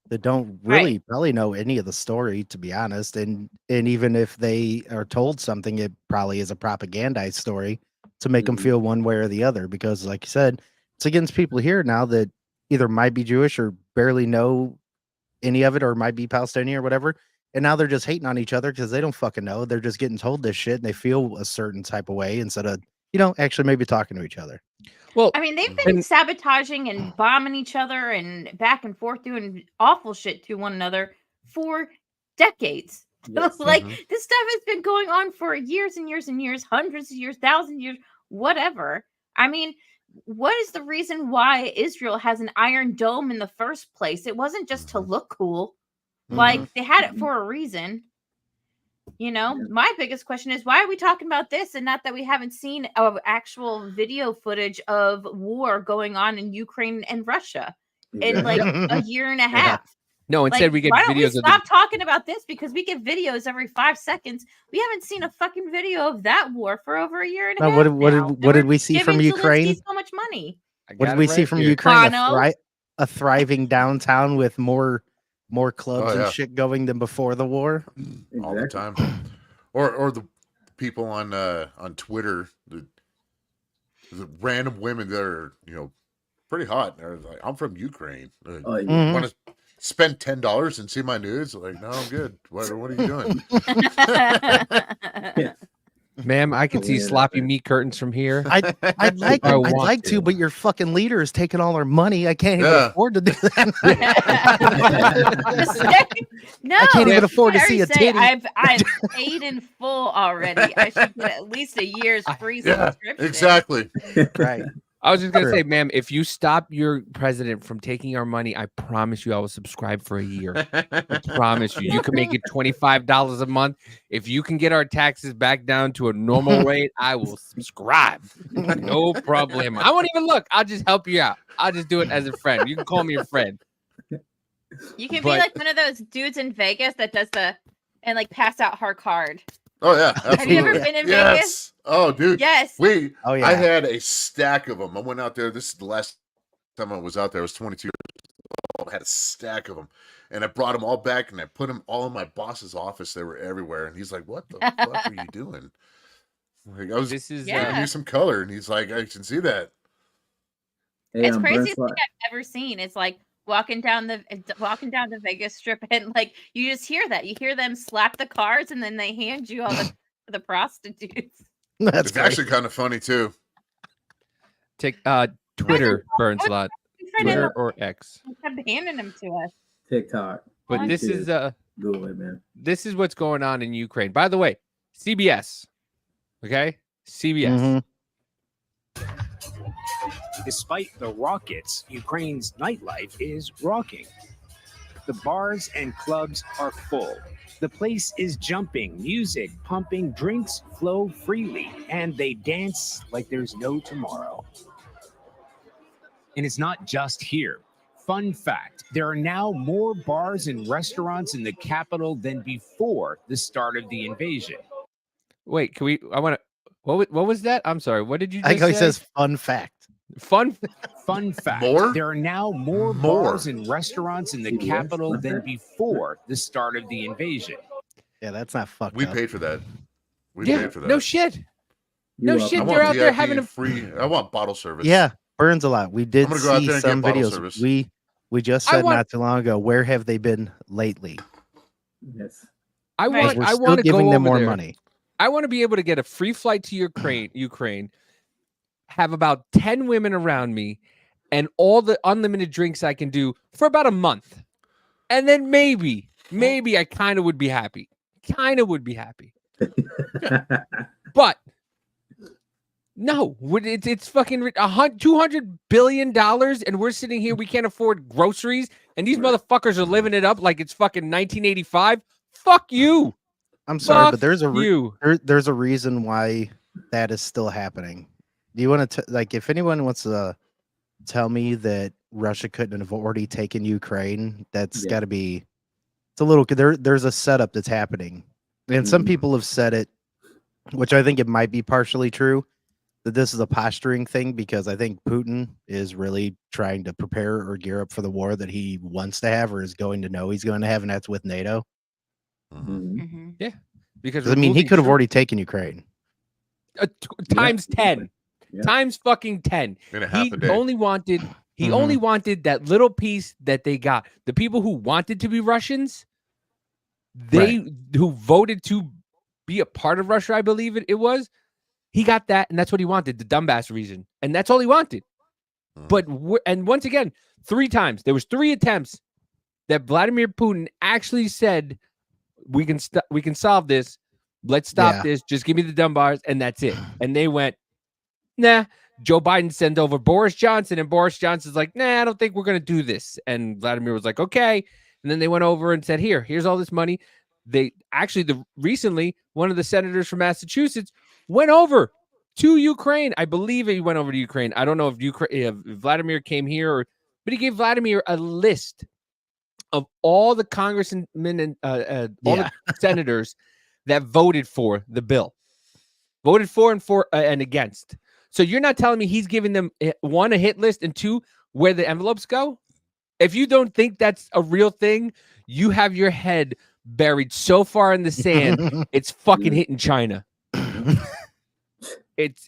Speaker 3: that don't
Speaker 4: Right.
Speaker 3: really probably know any of the story, to be honest. And even if they are told something, it probably is a propagandized story to make them
Speaker 1: Mhm.
Speaker 3: feel one way or the other. Because, like you said, it's against people here now that either might be Jewish or barely know any of it, or might be Palestinian or whatever. And now they're just hating on each other because they don't fucking know. They're just getting told this shit and they feel a certain type of way instead of, actually maybe talking to each other.
Speaker 5: Well,
Speaker 4: I mean, they've been
Speaker 5: and
Speaker 4: sabotaging and bombing each other and back and forth doing awful shit to one another for decades.
Speaker 1: Yes.
Speaker 4: Like,
Speaker 2: Mhm.
Speaker 4: this stuff has been going on for years and years and years, hundreds of years, thousands of years, whatever. I mean, what is the reason why Israel has an iron dome in the first place? It wasn't just to
Speaker 2: Mhm.
Speaker 4: look cool.
Speaker 2: Mhm.
Speaker 4: Like, they had it
Speaker 1: Mhm.
Speaker 4: for a reason.
Speaker 1: Yeah.
Speaker 4: My biggest question is, why are we talking about this and not that we haven't seen actual video footage of war going on in Ukraine and Russia in like a year and a half?
Speaker 5: no, instead
Speaker 4: Like,
Speaker 5: we get
Speaker 4: why don't we
Speaker 5: videos of the
Speaker 4: stop talking about this? Because we get videos every 5 seconds. We haven't seen a fucking video of that war for over a year and a
Speaker 3: Now,
Speaker 4: half.
Speaker 3: what
Speaker 4: now.
Speaker 3: did
Speaker 4: And we're
Speaker 3: we see from
Speaker 4: giving
Speaker 3: Ukraine?
Speaker 4: Zelensky so much money.
Speaker 5: I
Speaker 3: What
Speaker 5: got
Speaker 3: did
Speaker 5: it
Speaker 3: we see
Speaker 5: right
Speaker 3: from
Speaker 5: here.
Speaker 3: Ukraine?
Speaker 4: Bono.
Speaker 3: A thriving downtown with more clubs
Speaker 2: Oh,
Speaker 3: and
Speaker 2: yeah.
Speaker 3: shit going than before the war.
Speaker 2: All the
Speaker 1: Exactly.
Speaker 2: time. Or the people on Twitter, the random women that are pretty hot. They're like, I'm from Ukraine.
Speaker 1: Oh, yeah.
Speaker 3: Mhm.
Speaker 2: Want to spend $10 and see my news? Like, no, I'm good. What are you doing?
Speaker 5: Ma'am, I can see
Speaker 1: Yeah,
Speaker 5: sloppy
Speaker 1: man.
Speaker 5: meat curtains from here.
Speaker 3: I'd like
Speaker 5: I
Speaker 3: I'd
Speaker 5: want
Speaker 3: like to, but your fucking leader is taking all our money. I can't even
Speaker 2: Yeah.
Speaker 3: afford to do that.
Speaker 4: No,
Speaker 3: I can't even
Speaker 4: you
Speaker 3: afford to
Speaker 4: should
Speaker 3: see a
Speaker 4: already say,
Speaker 3: titty.
Speaker 4: I've paid in full already. I should get at least a year's free
Speaker 2: Yeah,
Speaker 4: subscription.
Speaker 2: exactly.
Speaker 3: Right.
Speaker 5: I was just gonna
Speaker 3: True.
Speaker 5: say, ma'am, if you stop your president from taking our money, I promise you I will subscribe for a year. I promise you. You can make it $25 a month. If you can get our taxes back down to a normal rate, I will subscribe. No problem. I won't even look. I'll just help you out. I'll just do it as a friend. You can call me a friend.
Speaker 4: You can be
Speaker 5: But-
Speaker 4: like one of those dudes in Vegas that does and like pass out her card.
Speaker 2: Oh yeah, absolutely.
Speaker 4: Have you ever been in Vegas?
Speaker 2: Yes. Oh, dude.
Speaker 4: Yes.
Speaker 3: Oh yeah.
Speaker 2: I had a stack of them. I went out there. This is the last time I was out there. I was 22 years old. I had a stack of them, and I brought them all back, and I put them all in my boss's office. They were everywhere, and he's like, "What the fuck are you doing?" Like, I was
Speaker 5: This is
Speaker 4: Yeah.
Speaker 2: giving you some color, and he's like, "I can see that."
Speaker 1: Hey,
Speaker 4: It's
Speaker 1: Burn
Speaker 4: craziest thing
Speaker 1: Slot.
Speaker 4: I've ever seen. It's like walking down the Vegas Strip, and like you just hear that. You hear them slap the cards, and then they hand you all the prostitutes.
Speaker 3: That's
Speaker 2: It's
Speaker 3: great.
Speaker 2: actually kind of funny too.
Speaker 5: Twitter burns a lot.
Speaker 4: Friend
Speaker 5: Twitter or X.
Speaker 4: kept handing them to us.
Speaker 1: TikTok.
Speaker 5: But
Speaker 4: What?
Speaker 5: this is
Speaker 1: Google it, man.
Speaker 5: this is what's going on in Ukraine. By the way, CBS. Okay? CBS.
Speaker 3: Mhm.
Speaker 9: Despite the rockets, Ukraine's nightlife is rocking. The bars and clubs are full. The place is jumping, music pumping, drinks flow freely, and they dance like there's no tomorrow. And it's not just here. Fun fact, there are now more bars and restaurants in the capital than before the start of the invasion.
Speaker 5: Wait, can we? I want to. What was that? I'm sorry. What did you just
Speaker 3: I like how he
Speaker 5: say?
Speaker 3: says fun fact.
Speaker 5: Fun.
Speaker 9: Fun fact,
Speaker 2: More?
Speaker 9: there are now more bars and restaurants in the
Speaker 1: Yes,
Speaker 9: capital
Speaker 1: fun
Speaker 9: than
Speaker 1: fact.
Speaker 9: before the start of the invasion.
Speaker 3: Yeah, that's not fucked
Speaker 2: We
Speaker 3: up.
Speaker 2: paid for that. We
Speaker 5: Yeah.
Speaker 2: paid for that.
Speaker 5: No shit.
Speaker 1: You're
Speaker 5: No
Speaker 1: welcome.
Speaker 5: shit.
Speaker 2: I
Speaker 5: They're
Speaker 2: want
Speaker 5: out there
Speaker 2: VIP
Speaker 5: having a
Speaker 2: free. I want bottle service.
Speaker 3: Yeah, burns a lot. We did
Speaker 2: gonna go out
Speaker 3: see
Speaker 2: there and
Speaker 3: some
Speaker 2: get bottle
Speaker 3: videos.
Speaker 2: service.
Speaker 3: We just
Speaker 5: I
Speaker 3: said
Speaker 5: want-
Speaker 3: not too long ago, where have they been lately?
Speaker 1: Yes.
Speaker 5: I
Speaker 4: Right.
Speaker 5: want.
Speaker 3: We're
Speaker 5: I
Speaker 3: still
Speaker 5: want to
Speaker 3: giving
Speaker 5: go
Speaker 3: them
Speaker 5: over
Speaker 3: more
Speaker 5: there.
Speaker 3: money.
Speaker 5: I want to be able to get a free flight to Ukraine, have about 10 women around me, and all the unlimited drinks I can do for about a month. And then maybe I kind of would be happy. But no, it's fucking $200 billion, and we're sitting here, we can't afford groceries, and these motherfuckers are living it up like it's fucking 1985. Fuck you.
Speaker 3: I'm sorry,
Speaker 5: Fuck
Speaker 3: but there's a
Speaker 5: you.
Speaker 3: there's a reason why that is still happening. Do you want to like if anyone wants to tell me that Russia couldn't have already taken Ukraine, that's
Speaker 1: Yeah.
Speaker 3: got to be it's a little there's a setup that's happening. And some
Speaker 1: Mhm.
Speaker 3: people have said it, which I think it might be partially true, that this is a posturing thing because I think Putin is really trying to prepare or gear up for the war that he wants to have or is going to know he's going to have, and that's with NATO.
Speaker 1: Mhm.
Speaker 5: Yeah, because
Speaker 3: 'Cause, I mean, he
Speaker 5: removing
Speaker 3: could have
Speaker 5: troops-
Speaker 3: already taken Ukraine.
Speaker 5: times 10,
Speaker 1: Yeah.
Speaker 5: times fucking 10.
Speaker 2: In a half
Speaker 5: He
Speaker 2: a day.
Speaker 5: only wanted
Speaker 3: Mhm.
Speaker 5: only wanted that little piece that they got. The people who wanted to be Russians, who voted to be a part of Russia, I believe it was. He got that, and that's what he wanted, the Donbass region, and that's all he wanted.
Speaker 2: Mhm.
Speaker 5: But and once again, 3 times there was 3 attempts that Vladimir Putin actually said, "We can solve this. Let's stop
Speaker 3: Yeah.
Speaker 5: this. Just give me the Donbass, and that's it." And they went, "Nah." Joe Biden sent over Boris Johnson, and Boris Johnson's like, "Nah, I don't think we're gonna do this." And Vladimir was like, "Okay." And then they went over and said, "Here's all this money." They actually recently one of the senators from Massachusetts went over to Ukraine. I believe he went over to Ukraine. I don't know if Vladimir came here, but he gave Vladimir a list of all the congressmen and all the senators that voted for the bill, voted for and against. So you're not telling me he's giving them 1, a hit list, and 2, where the envelopes go? If you don't think that's a real thing, you have your head buried so far in the sand, it's fucking hitting China. It's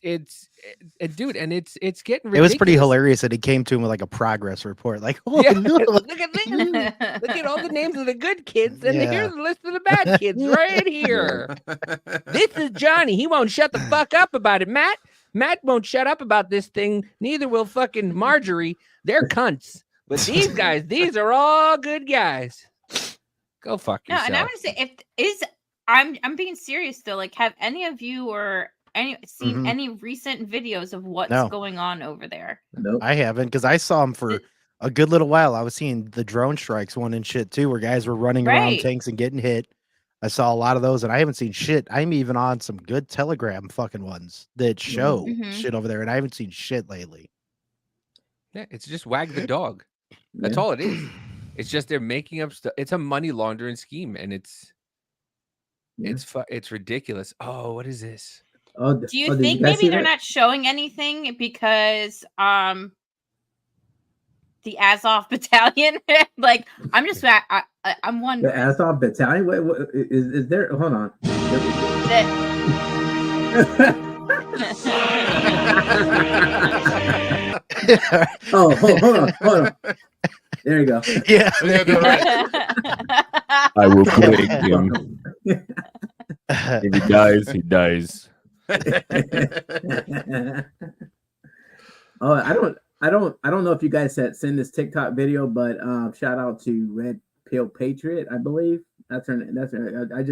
Speaker 5: dude, and it's getting ridiculous.
Speaker 3: It was pretty hilarious that he came to him with like a progress report. Like, oh,
Speaker 5: Yeah,
Speaker 3: look.
Speaker 5: look at this. Look at all the names of the good kids, and
Speaker 3: Yeah.
Speaker 5: here's the list of the bad kids right here. This is Johnny. He won't shut the fuck up about it. Matt won't shut up about this thing. Neither will fucking Marjorie. They're cunts. But these guys, these are all good guys. Go fuck
Speaker 4: No,
Speaker 5: yourself.
Speaker 4: and I want to say, I'm being serious though. Like, have any of you or seen
Speaker 3: Mhm.
Speaker 4: any recent videos of what's
Speaker 3: No.
Speaker 4: going on over there?
Speaker 1: Nope.
Speaker 3: I haven't because I saw him for a good little while. I was seeing the drone strikes one and shit too, where guys were running around
Speaker 4: Right.
Speaker 3: tanks and getting hit. I saw a lot of those, and I haven't seen shit. I'm even on some good Telegram fucking ones that show
Speaker 4: Mhm.
Speaker 3: shit over there, and I haven't seen shit lately.
Speaker 5: Yeah, it's just wag the dog. That's
Speaker 1: Yeah.
Speaker 5: all it is. It's just they're making up stuff. It's a money laundering scheme, and it's
Speaker 1: Yeah.
Speaker 5: it's ridiculous. Oh, what is this?
Speaker 1: Oh,
Speaker 4: Do you
Speaker 1: did
Speaker 4: think
Speaker 1: guys
Speaker 4: maybe
Speaker 1: see
Speaker 4: they're
Speaker 1: that?
Speaker 4: not showing anything because the Azov battalion? Like, I'm just I'm
Speaker 1: The
Speaker 4: wondering
Speaker 1: Azov Battalion? What is there? Hold on. Oh, hold on. There you go.
Speaker 3: Yeah.
Speaker 2: Yeah, no, right.
Speaker 10: I will break him. If he dies, he dies.
Speaker 1: Oh, I don't know if you guys had seen this TikTok video, but shout out to Red Pill Patriot, I believe. That's her. I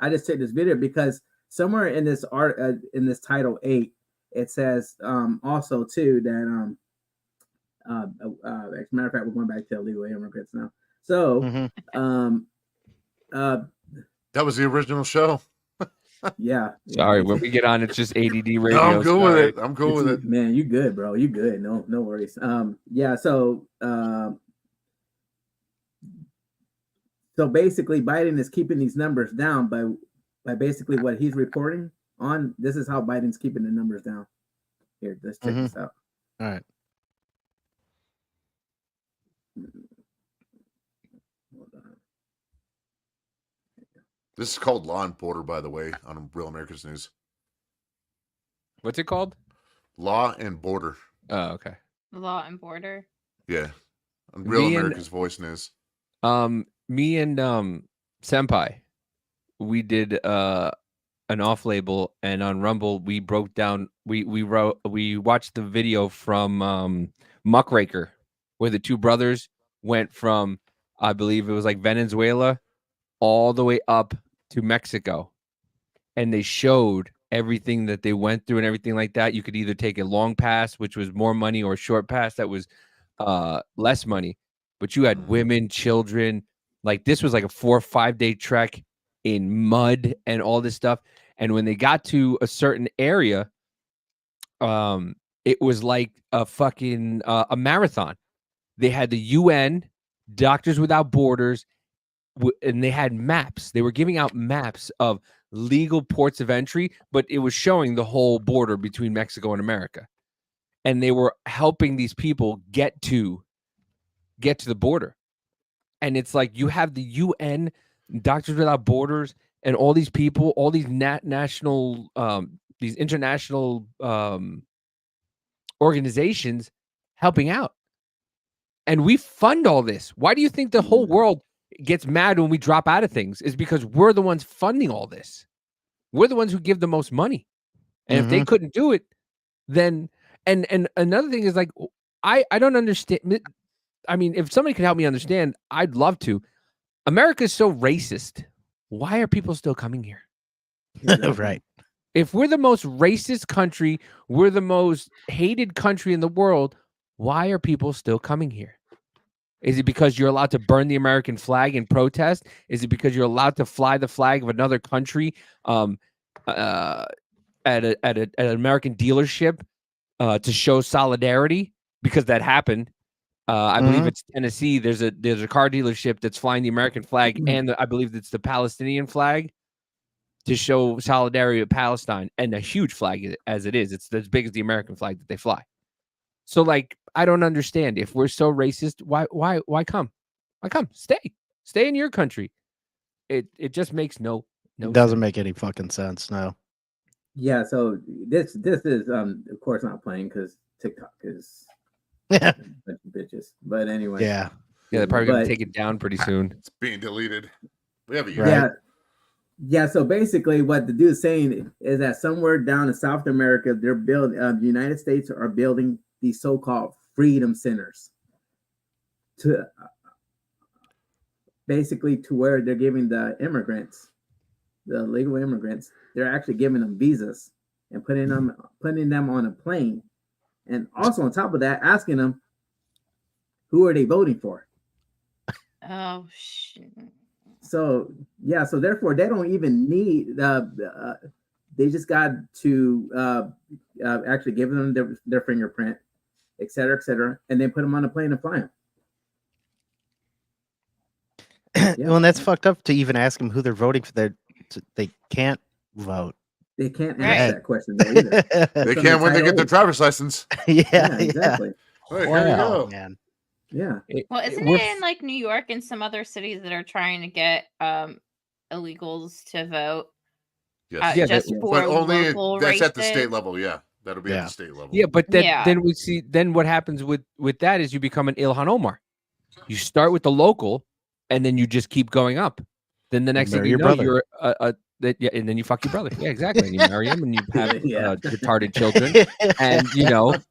Speaker 1: just took this video because somewhere in this art in this title 8, it says also too that As a matter of fact, we're going back to illegal immigrants now. So,
Speaker 2: that was the original show.
Speaker 1: Yeah.
Speaker 5: Sorry, when we get on, it's just ADD radio.
Speaker 2: No, I'm cool with it. I'm cool with it.
Speaker 1: Man, you good, bro. You good. No worries. Yeah. So basically, Biden is keeping these numbers down by basically what he's reporting on. This is how Biden's keeping the numbers down. Here, let's check this out.
Speaker 3: All right.
Speaker 1: Hold on.
Speaker 2: This is called Law and Border, by the way, on Real America's News.
Speaker 5: What's it called?
Speaker 2: Law and Border.
Speaker 5: Oh, okay.
Speaker 4: Law and Border.
Speaker 2: Yeah. On Real
Speaker 5: Me and-
Speaker 2: America's Voice News.
Speaker 5: Me and Senpai, we did an off label, and on Rumble we broke down. We watched the video from Muckraker, where the two brothers went from, I believe it was like Venezuela, all the way up to Mexico, and they showed everything that they went through and everything like that. You could either take a long pass, which was more money, or a short pass that was less money. But you had women, children. Like, this was like a 4 or 5 day trek in mud and all this stuff. And when they got to a certain area, it was like a fucking a marathon. They had the UN, Doctors Without Borders, and they had maps. They were giving out maps of legal ports of entry, but it was showing the whole border between Mexico and America. And they were helping these people get to the border. And it's like, you have the UN, Doctors Without Borders, and all these people, all these national, these international organizations helping out. And we fund all this. Why do you think the whole world gets mad when we drop out of things? Is because we're the ones funding all this. We're the ones who give the most money. And if they couldn't do it, then and another thing is, like, I don't understand. I mean, if somebody could help me understand, I'd love to. America is so racist. Why are people still coming here?
Speaker 3: Right.
Speaker 5: If we're the most racist country, we're the most hated country in the world, why are people still coming here? Is it because you're allowed to burn the American flag in protest? Is it because you're allowed to fly the flag of another country at an American dealership to show solidarity? Because that happened. I believe it's Tennessee. There's a car dealership that's flying the American flag, and I believe it's the Palestinian flag to show solidarity with Palestine, and a huge flag as it is. It's as big as the American flag that they fly. So, like, I don't understand. If we're so racist, why come? Why come? Stay in your country. It just makes no
Speaker 3: It doesn't make any fucking sense. No.
Speaker 1: Yeah. So this is of course not playing because TikTok is
Speaker 3: Yeah.
Speaker 1: a bunch of bitches. But anyway.
Speaker 3: Yeah.
Speaker 5: Yeah, they're probably gonna
Speaker 1: But-
Speaker 5: take it down pretty soon.
Speaker 2: It's being deleted. We have a
Speaker 1: Yeah. Yeah, so basically what the dude is saying is that somewhere down in South America, they're building, the United States are building these so-called freedom centers to basically to where they're giving the immigrants, the legal immigrants, they're actually giving them visas and putting them on a plane. And also on top of that, asking them, who are they voting for?
Speaker 4: Oh shit.
Speaker 1: So yeah, so therefore they don't even need they just got to actually give them their fingerprint, et cetera, and then put them on a plane and fly them.
Speaker 3: Well, and that's fucked up to even ask them who they're voting for. They can't vote.
Speaker 1: They can't
Speaker 4: Right.
Speaker 1: answer that question though either.
Speaker 2: They
Speaker 1: From
Speaker 2: can't
Speaker 1: the
Speaker 2: when they get their
Speaker 1: title.
Speaker 2: driver's license.
Speaker 3: Yeah,
Speaker 1: Exactly.
Speaker 2: Hey, here
Speaker 3: Wow,
Speaker 2: you go.
Speaker 3: man.
Speaker 1: Yeah.
Speaker 4: Well, isn't
Speaker 5: We're
Speaker 4: it in like New York and some other cities that are trying to get illegals to vote?
Speaker 2: Yes.
Speaker 5: Yeah,
Speaker 4: just
Speaker 5: that-
Speaker 4: for
Speaker 2: But only
Speaker 4: local
Speaker 2: that's at the
Speaker 4: races?
Speaker 2: state level. Yeah, that'll be at
Speaker 3: Yeah.
Speaker 2: the state level.
Speaker 5: Yeah, but
Speaker 4: Yeah.
Speaker 5: then what happens with that is you become an Ilhan Omar. You start with the local, and then you just keep going up. Then the next thing
Speaker 3: marry
Speaker 5: you
Speaker 3: your
Speaker 5: know,
Speaker 3: brother.
Speaker 5: you're and then you fuck your brother. Yeah, exactly. And you marry him, and you have
Speaker 1: Yeah.
Speaker 5: retarded children, and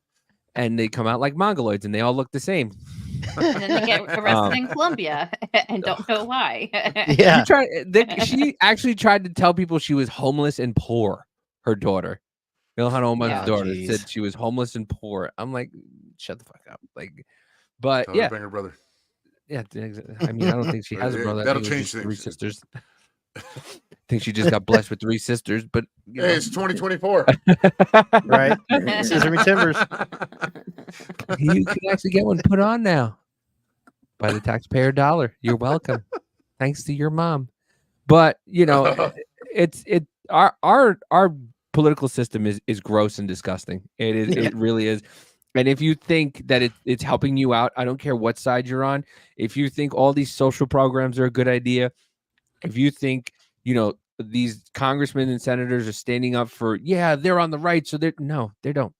Speaker 5: and they come out like mongoloids, and they all look the same.
Speaker 4: And then they get arrested in Colombia and don't know why.
Speaker 3: Yeah.
Speaker 5: She actually tried to tell people she was homeless and poor. Her daughter, Ilhan Omar's
Speaker 4: Yeah.
Speaker 5: daughter,
Speaker 3: Jeez.
Speaker 5: said she was homeless and poor. I'm like, shut the fuck up. Like, but
Speaker 2: Tell her
Speaker 5: yeah,
Speaker 2: to bring her brother.
Speaker 5: yeah. I mean, I don't think she has a brother. I
Speaker 2: That'll
Speaker 5: think it was
Speaker 2: change
Speaker 5: just 3
Speaker 2: things.
Speaker 5: sisters. I think she just got blessed with 3 sisters, but you
Speaker 2: Hey,
Speaker 5: know.
Speaker 2: it's 2024.
Speaker 3: Right? Scissor me timbers.
Speaker 5: You can actually get one put on now by the taxpayer dollar. You're welcome. Thanks to your mom. But you know, our political system is gross and disgusting. It is.
Speaker 3: Yeah.
Speaker 5: It really is. And if you think that it's helping you out, I don't care what side you're on. If you think all these social programs are a good idea, if you think, you know, these congressmen and senators are standing up for, yeah, they're on the right. So they don't. They don't.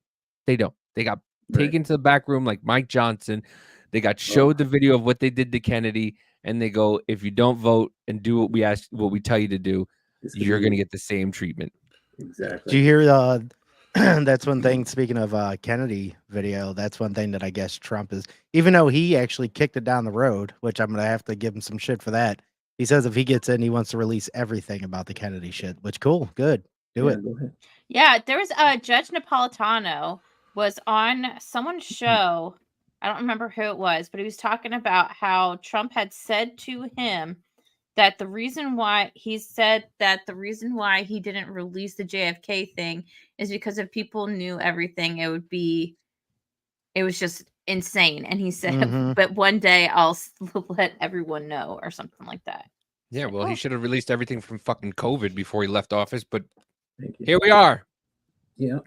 Speaker 5: They got taken to the back room like Mike Johnson. They got showed the video of what they did to Kennedy, and they go, if you don't vote and do what we tell you to do, you're going to get the same treatment.
Speaker 1: Exactly.
Speaker 3: Do you hear that's one thing, speaking of Kennedy video, that's one thing that I guess Trump is, even though he actually kicked it down the road, which I'm going to have to give him some shit for that. He says if he gets in, he wants to release everything about the Kennedy shit, which cool. Good. Do it.
Speaker 1: Go ahead.
Speaker 4: Yeah, there was Judge Napolitano was on someone's show. I don't remember who it was, but he was talking about how Trump had said to him that the reason why he didn't release the JFK thing is because if people knew everything, it was just insane. And he said, but one day I'll let everyone know or something like that.
Speaker 5: Yeah, well, he should have released everything from fucking COVID before he left office, but here we are.
Speaker 1: Yeah.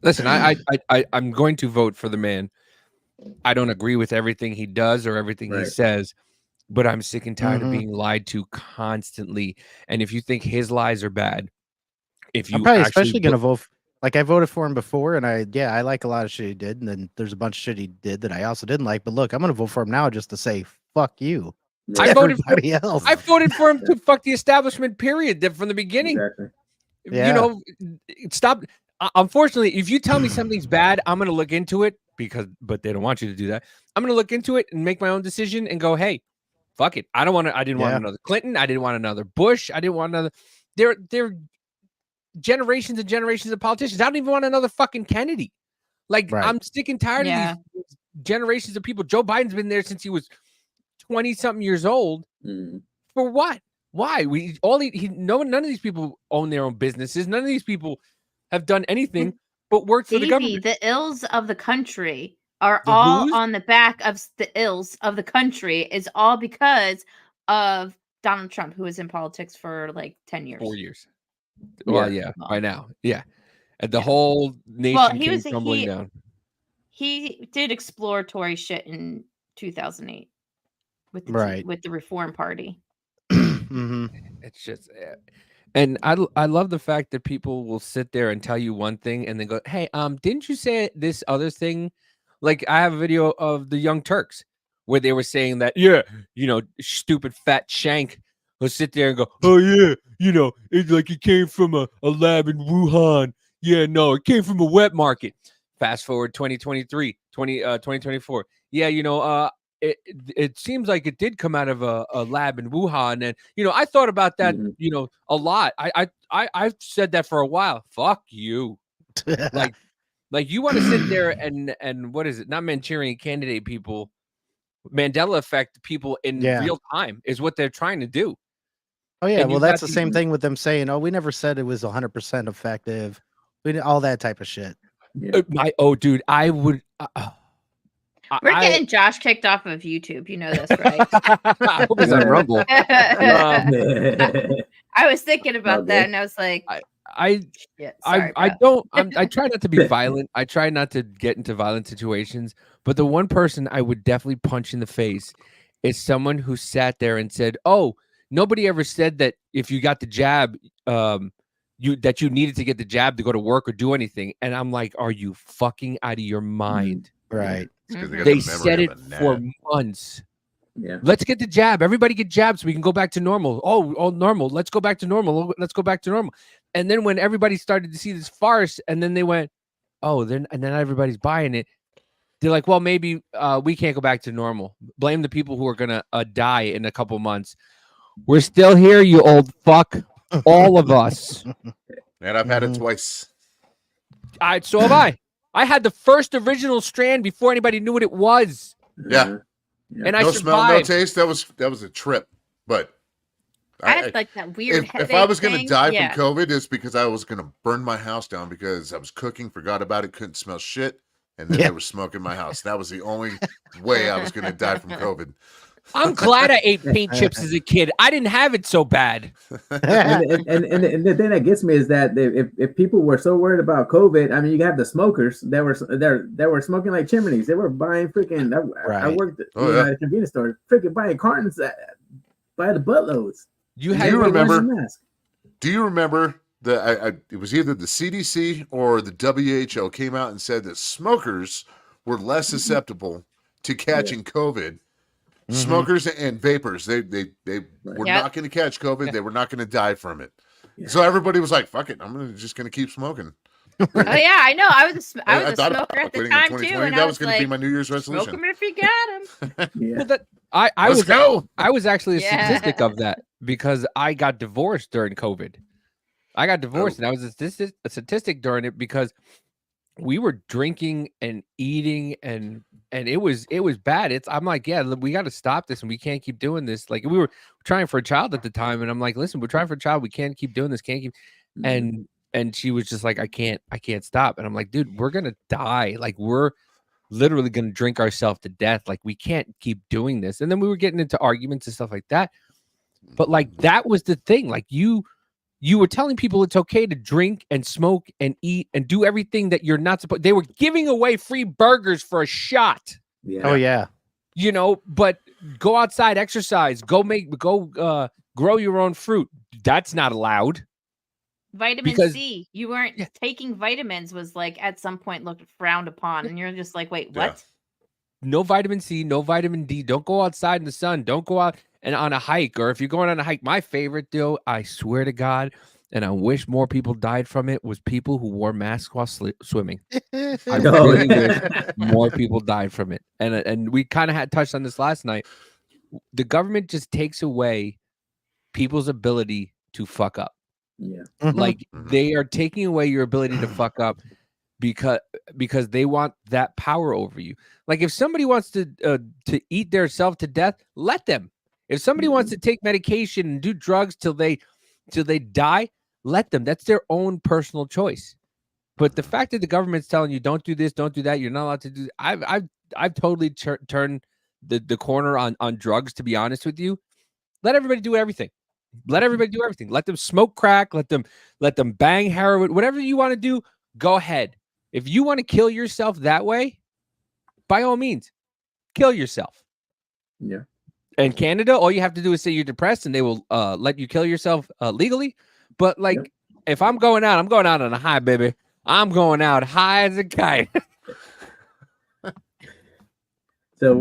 Speaker 5: Listen, I'm going to vote for the man. I don't agree with everything he does or everything he says, but I'm sick and tired of being lied to constantly. And if you think his lies are bad, if you
Speaker 3: I'm probably especially going to vote. Like I voted for him before, and I like a lot of shit he did, and then there's a bunch of shit he did that I also didn't like. But look, I'm going to vote for him now just to say fuck you.
Speaker 5: I voted for him to fuck the establishment. Period. From the beginning.
Speaker 1: Exactly.
Speaker 5: You know, stop. Unfortunately, if you tell me something's bad, I'm going to look into it but they don't want you to do that. I'm going to look into it and make my own decision and go, hey, fuck it. I didn't want another Clinton. I didn't want another Bush. I didn't want another. They're generations and generations of politicians. I don't even want another fucking Kennedy. Like I'm sick and tired of these generations of people. Joe Biden's been there since he was 20-something years old. For what? Why? None of these people own their own businesses. None of these people have done anything but work for the government.
Speaker 4: The ills of the country are all on the back of the ills of the country is all because of Donald Trump, who was in politics for like 10 years.
Speaker 5: 4 years. Well, yeah, by now. Yeah. And the whole nation came tumbling down.
Speaker 4: He did exploratory shit in 2008 with the Reform Party.
Speaker 5: It's just and I love the fact that people will sit there and tell you one thing and then go, hey, didn't you say this other thing? Like I have a video of the Young Turks where they were saying that, stupid fat Shank will sit there and go, oh yeah, it's like it came from a lab in Wuhan. Yeah, no, it came from a wet market. Fast forward 2024. Yeah, it seems like it did come out of a lab in Wuhan, and I thought about that, a lot. I've said that for a while. Fuck you, like you want to sit there and what is it? Not Manchurian Candidate people, Mandela effect people in real time is what they're trying to do.
Speaker 3: Oh yeah, well that's the same thing with them saying, "Oh, we never said it was 100% effective." All that type of shit.
Speaker 5: Yeah. Dude, I would.
Speaker 4: We're getting Josh kicked off of YouTube. You know this, right?
Speaker 5: I hope he's on Rumble.
Speaker 4: I was thinking about that, and I was like,
Speaker 5: I try not to be violent. I try not to get into violent situations. But the one person I would definitely punch in the face is someone who sat there and said, "Oh, nobody ever said that if you got the jab, that you needed to get the jab to go to work or do anything." And I'm like, "Are you fucking out of your mind?"
Speaker 3: Right.
Speaker 5: They said it for months.
Speaker 1: Yeah.
Speaker 5: Let's get the jab. Everybody get jabs so we can go back to normal. Oh, normal. Let's go back to normal. Let's go back to normal. And then when everybody started to see this farce, and then they went, then everybody's buying it. They're like, well, maybe we can't go back to normal. Blame the people who are gonna die in a couple months. We're still here, you old fuck. All of us.
Speaker 2: And I've had it twice.
Speaker 5: So have I. I had the first original strand before anybody knew what it was.
Speaker 2: Yeah.
Speaker 5: And I
Speaker 2: no
Speaker 5: survived.
Speaker 2: smell, no taste. That was a trip. But
Speaker 4: I had like that weird
Speaker 2: if I was
Speaker 4: going
Speaker 2: going to die from COVID, it's because I was going to burn my house down because I was cooking, forgot about it, couldn't smell shit, and then there was smoke in my house. That was the only way I was going to die from COVID.
Speaker 5: I'm glad I ate paint chips as a kid. I didn't have it so bad.
Speaker 1: and the thing that gets me is that if people were so worried about COVID, I mean, you have the smokers that were smoking like chimneys. They were buying freaking. I worked at a convenience store, freaking buying cartons by the buttloads.
Speaker 2: Do you remember that it was either the CDC or the WHO came out and said that smokers were less susceptible to catching COVID. Smokers and vapors, they were not going to catch COVID. They were not going to die from it. So everybody was like, "Fuck it, I'm just going to keep smoking."
Speaker 4: Oh yeah, I know. I was a smoker at the time too, and
Speaker 2: that
Speaker 4: I
Speaker 2: was going to be my New Year's resolution.
Speaker 4: Smoke them if you got them.
Speaker 5: Well, I was actually a statistic
Speaker 4: Yeah.
Speaker 5: of that because I got divorced during COVID. I got divorced, and I was a statistic during it because we were drinking and eating and it was bad. I'm like, yeah, we got to stop this and we can't keep doing this. Like we were trying for a child at the time, and I'm like, listen, we're trying for a child. We can't keep doing this. Can't keep. And she was just like, I can't stop. And I'm like, dude, we're gonna die. Like we're literally gonna drink ourselves to death. Like we can't keep doing this. And then we were getting into arguments and stuff like that. But like that was the thing. Like you were telling people it's okay to drink and smoke and eat and do everything that you're not supposed. They were giving away free burgers for a shot.
Speaker 1: Yeah.
Speaker 3: Oh yeah.
Speaker 5: You know, but go outside, exercise, go grow your own fruit. That's not allowed.
Speaker 4: Vitamin C. You weren't taking vitamins was like at some point looked frowned upon, and you're just like, wait, what?
Speaker 5: No vitamin C, no vitamin D. Don't go outside in the sun. Don't go out and on a hike. Or if you're going on a hike, my favorite deal, I swear to God, and I wish more people died from it, was people who wore masks while swimming. I really wish more people died from it. And we kind of had touched on this last night. The government just takes away people's ability to fuck up.
Speaker 1: Yeah.
Speaker 5: Like they are taking away your ability to fuck up because they want that power over you. Like if somebody wants to eat their self to death, let them. If somebody wants to take medication and do drugs till they die, let them. That's their own personal choice. But the fact that the government's telling you don't do this, don't do that, you're not allowed to do. I've totally turned the corner on drugs. To be honest with you, let everybody do everything. Let everybody do everything. Let them smoke crack. Let them bang heroin. Whatever you want to do, go ahead. If you want to kill yourself that way, by all means, kill yourself.
Speaker 1: Yeah.
Speaker 5: In Canada, all you have to do is say you're depressed, and they will let you kill yourself legally. But like, if I'm going out on a high, baby. I'm going out high as a kite.
Speaker 1: So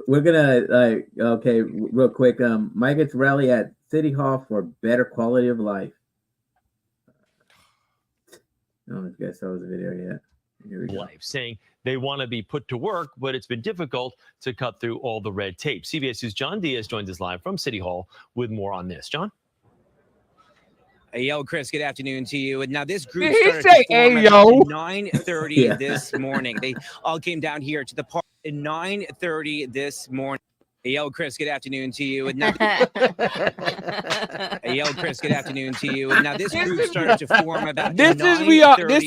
Speaker 1: we're gonna okay, real quick. Migrants rally at City Hall for better quality of life. I don't know if you guys saw the video yet. Here we go.
Speaker 11: Life, saying they want to be put to work, but it's been difficult to cut through all the red tape. CBS News' John Diaz joins us live from City Hall with more on this. John?
Speaker 12: Hey, yo, Chris, good afternoon to you. And now this group
Speaker 5: Did he
Speaker 12: started
Speaker 5: say,
Speaker 12: to form
Speaker 5: "Hey,
Speaker 12: at
Speaker 5: yo"?
Speaker 12: 9:30 this morning. They all came down here to the park at 9:30 this morning. Hey, yo, Chris, good afternoon to you. And now, hey, yo, Chris, good afternoon to you. And now this group started to form about
Speaker 5: This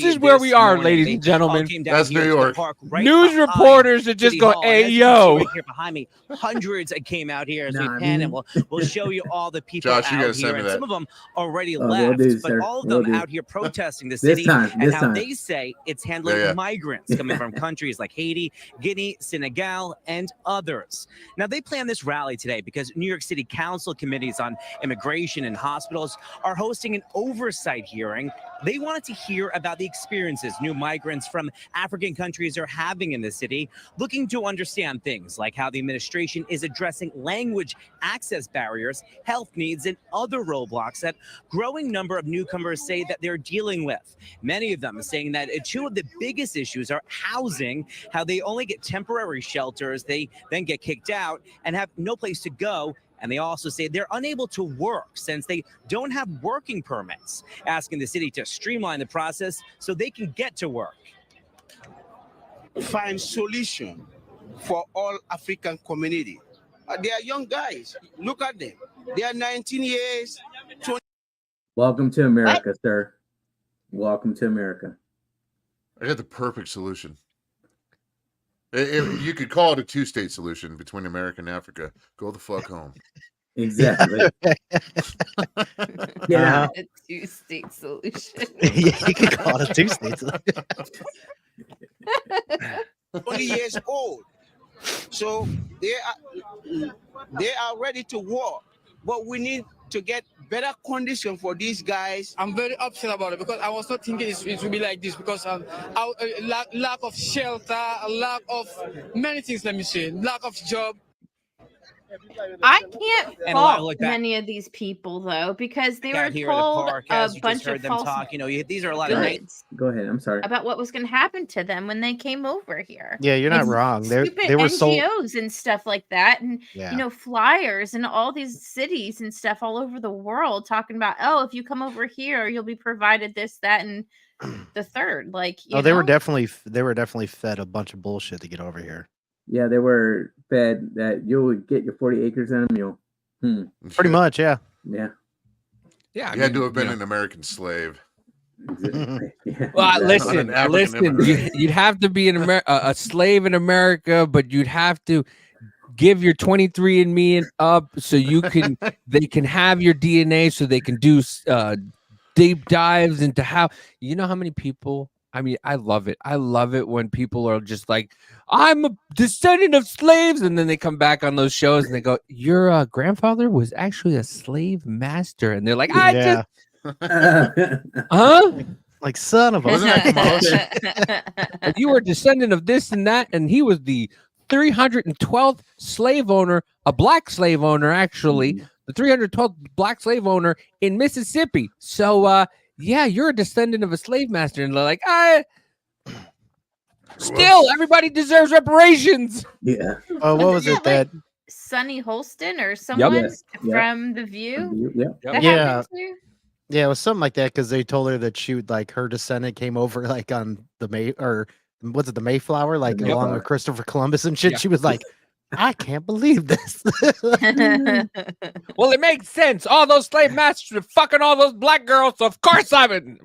Speaker 5: is where we are, ladies and gentlemen.
Speaker 2: That's New York.
Speaker 5: News reporters are just going, "Hey, yo."
Speaker 12: Right here behind me, hundreds came out here as we pan, and we'll show you all the people
Speaker 2: Josh, you
Speaker 12: out
Speaker 2: gotta send
Speaker 12: here.
Speaker 2: me
Speaker 12: And
Speaker 2: that.
Speaker 12: some of them already
Speaker 1: will
Speaker 12: left,
Speaker 1: do,
Speaker 12: but
Speaker 1: sir.
Speaker 12: all of
Speaker 1: Will
Speaker 12: them
Speaker 1: do.
Speaker 12: out here protesting the
Speaker 1: This
Speaker 12: city
Speaker 1: time,
Speaker 12: and
Speaker 1: this
Speaker 12: how
Speaker 1: time.
Speaker 12: they say it's handling
Speaker 2: Yeah.
Speaker 12: migrants coming from countries like Haiti, Guinea, Senegal, and others. Now, they plan this rally today because New York City Council committees on immigration and hospitals are hosting an oversight hearing. They wanted to hear about the experiences new migrants from African countries are having in the city, looking to understand things like how the administration is addressing language access barriers, health needs, and other roadblocks that growing number of newcomers say that they're dealing with. Many of them saying that two of the biggest issues are housing, how they only get temporary shelters, they then get kicked out and have no place to go. And they also say they're unable to work since they don't have working permits, asking the city to streamline the process so they can get to work.
Speaker 6: find solution for all African community. They are young guys. Look at them. They are 19 years, 20.
Speaker 1: Welcome to America, sir. Welcome to America.
Speaker 2: I got the perfect solution. If you could call it a two-state solution between America and Africa. Go the fuck home.
Speaker 1: Exactly.
Speaker 4: Yeah, a two-state solution.
Speaker 3: Yeah, you could call it a two-state solution.
Speaker 6: 20 years old. So they are ready to war. But we need to get better condition for these guys.
Speaker 7: I'm very upset about it because I was not thinking it would be like this because lack of shelter, lack of many things, let me say, lack of job.
Speaker 4: I can't
Speaker 12: And a lot
Speaker 4: fault
Speaker 12: like that.
Speaker 4: many of these people though because they were
Speaker 12: Out here in the
Speaker 4: told
Speaker 12: park,
Speaker 4: a
Speaker 12: as you
Speaker 4: bunch
Speaker 12: just heard
Speaker 4: of
Speaker 12: them
Speaker 4: false
Speaker 12: talk, these are a lot of
Speaker 4: goods
Speaker 1: Go ahead. I'm sorry.
Speaker 4: about what was going to happen to them when they came over here.
Speaker 3: Yeah, you're not
Speaker 4: Like,
Speaker 3: wrong.
Speaker 4: stupid
Speaker 3: They were sold.
Speaker 4: NGOs and stuff like that, and
Speaker 3: Yeah.
Speaker 4: flyers in all these cities and stuff all over the world talking about, oh, if you come over here, you'll be provided this, that, and the third. Like,
Speaker 3: Oh, they were definitely fed a bunch of bullshit to get over here.
Speaker 1: Yeah, they were fed that you'll get your 40 acres and a mule.
Speaker 3: Pretty much, yeah.
Speaker 1: Yeah.
Speaker 5: Yeah,
Speaker 2: You had to have been an American slave.
Speaker 1: Exactly. Yeah.
Speaker 5: Well,
Speaker 2: Not
Speaker 5: listen,
Speaker 2: an African
Speaker 5: listen. You'd have to be a slave in America, but you'd have to give your 23andMe up so they can have your DNA, so they can do deep dives into how many people. I mean, I love it. I love it when people are just like, I'm a descendant of slaves. And then they come back on those shows and they go, your grandfather was actually a slave master. And they're like, huh?
Speaker 3: Like, son of
Speaker 5: a. You were a descendant of this and that. And he was the 312th slave owner, a black slave owner, actually, the 312th black slave owner in Mississippi. So, yeah, you're a descendant of a slave master. And they're like, still, everybody deserves reparations.
Speaker 1: Yeah.
Speaker 3: Oh, what was it that?
Speaker 4: Sonny Holston or someone
Speaker 1: Yes. Yep.
Speaker 4: from The View?
Speaker 1: Yep.
Speaker 4: That
Speaker 3: Yeah.
Speaker 4: happened to?
Speaker 3: Yeah, it was something like that because they told her that she would, like, her descendant came over like on the the Mayflower, like
Speaker 1: The
Speaker 3: along
Speaker 1: Mayflower.
Speaker 3: with Christopher Columbus and shit.
Speaker 5: Yeah.
Speaker 3: She was like, I can't believe this.
Speaker 5: Well, it makes sense. All those slave masters are fucking all those black girls. So of course I'm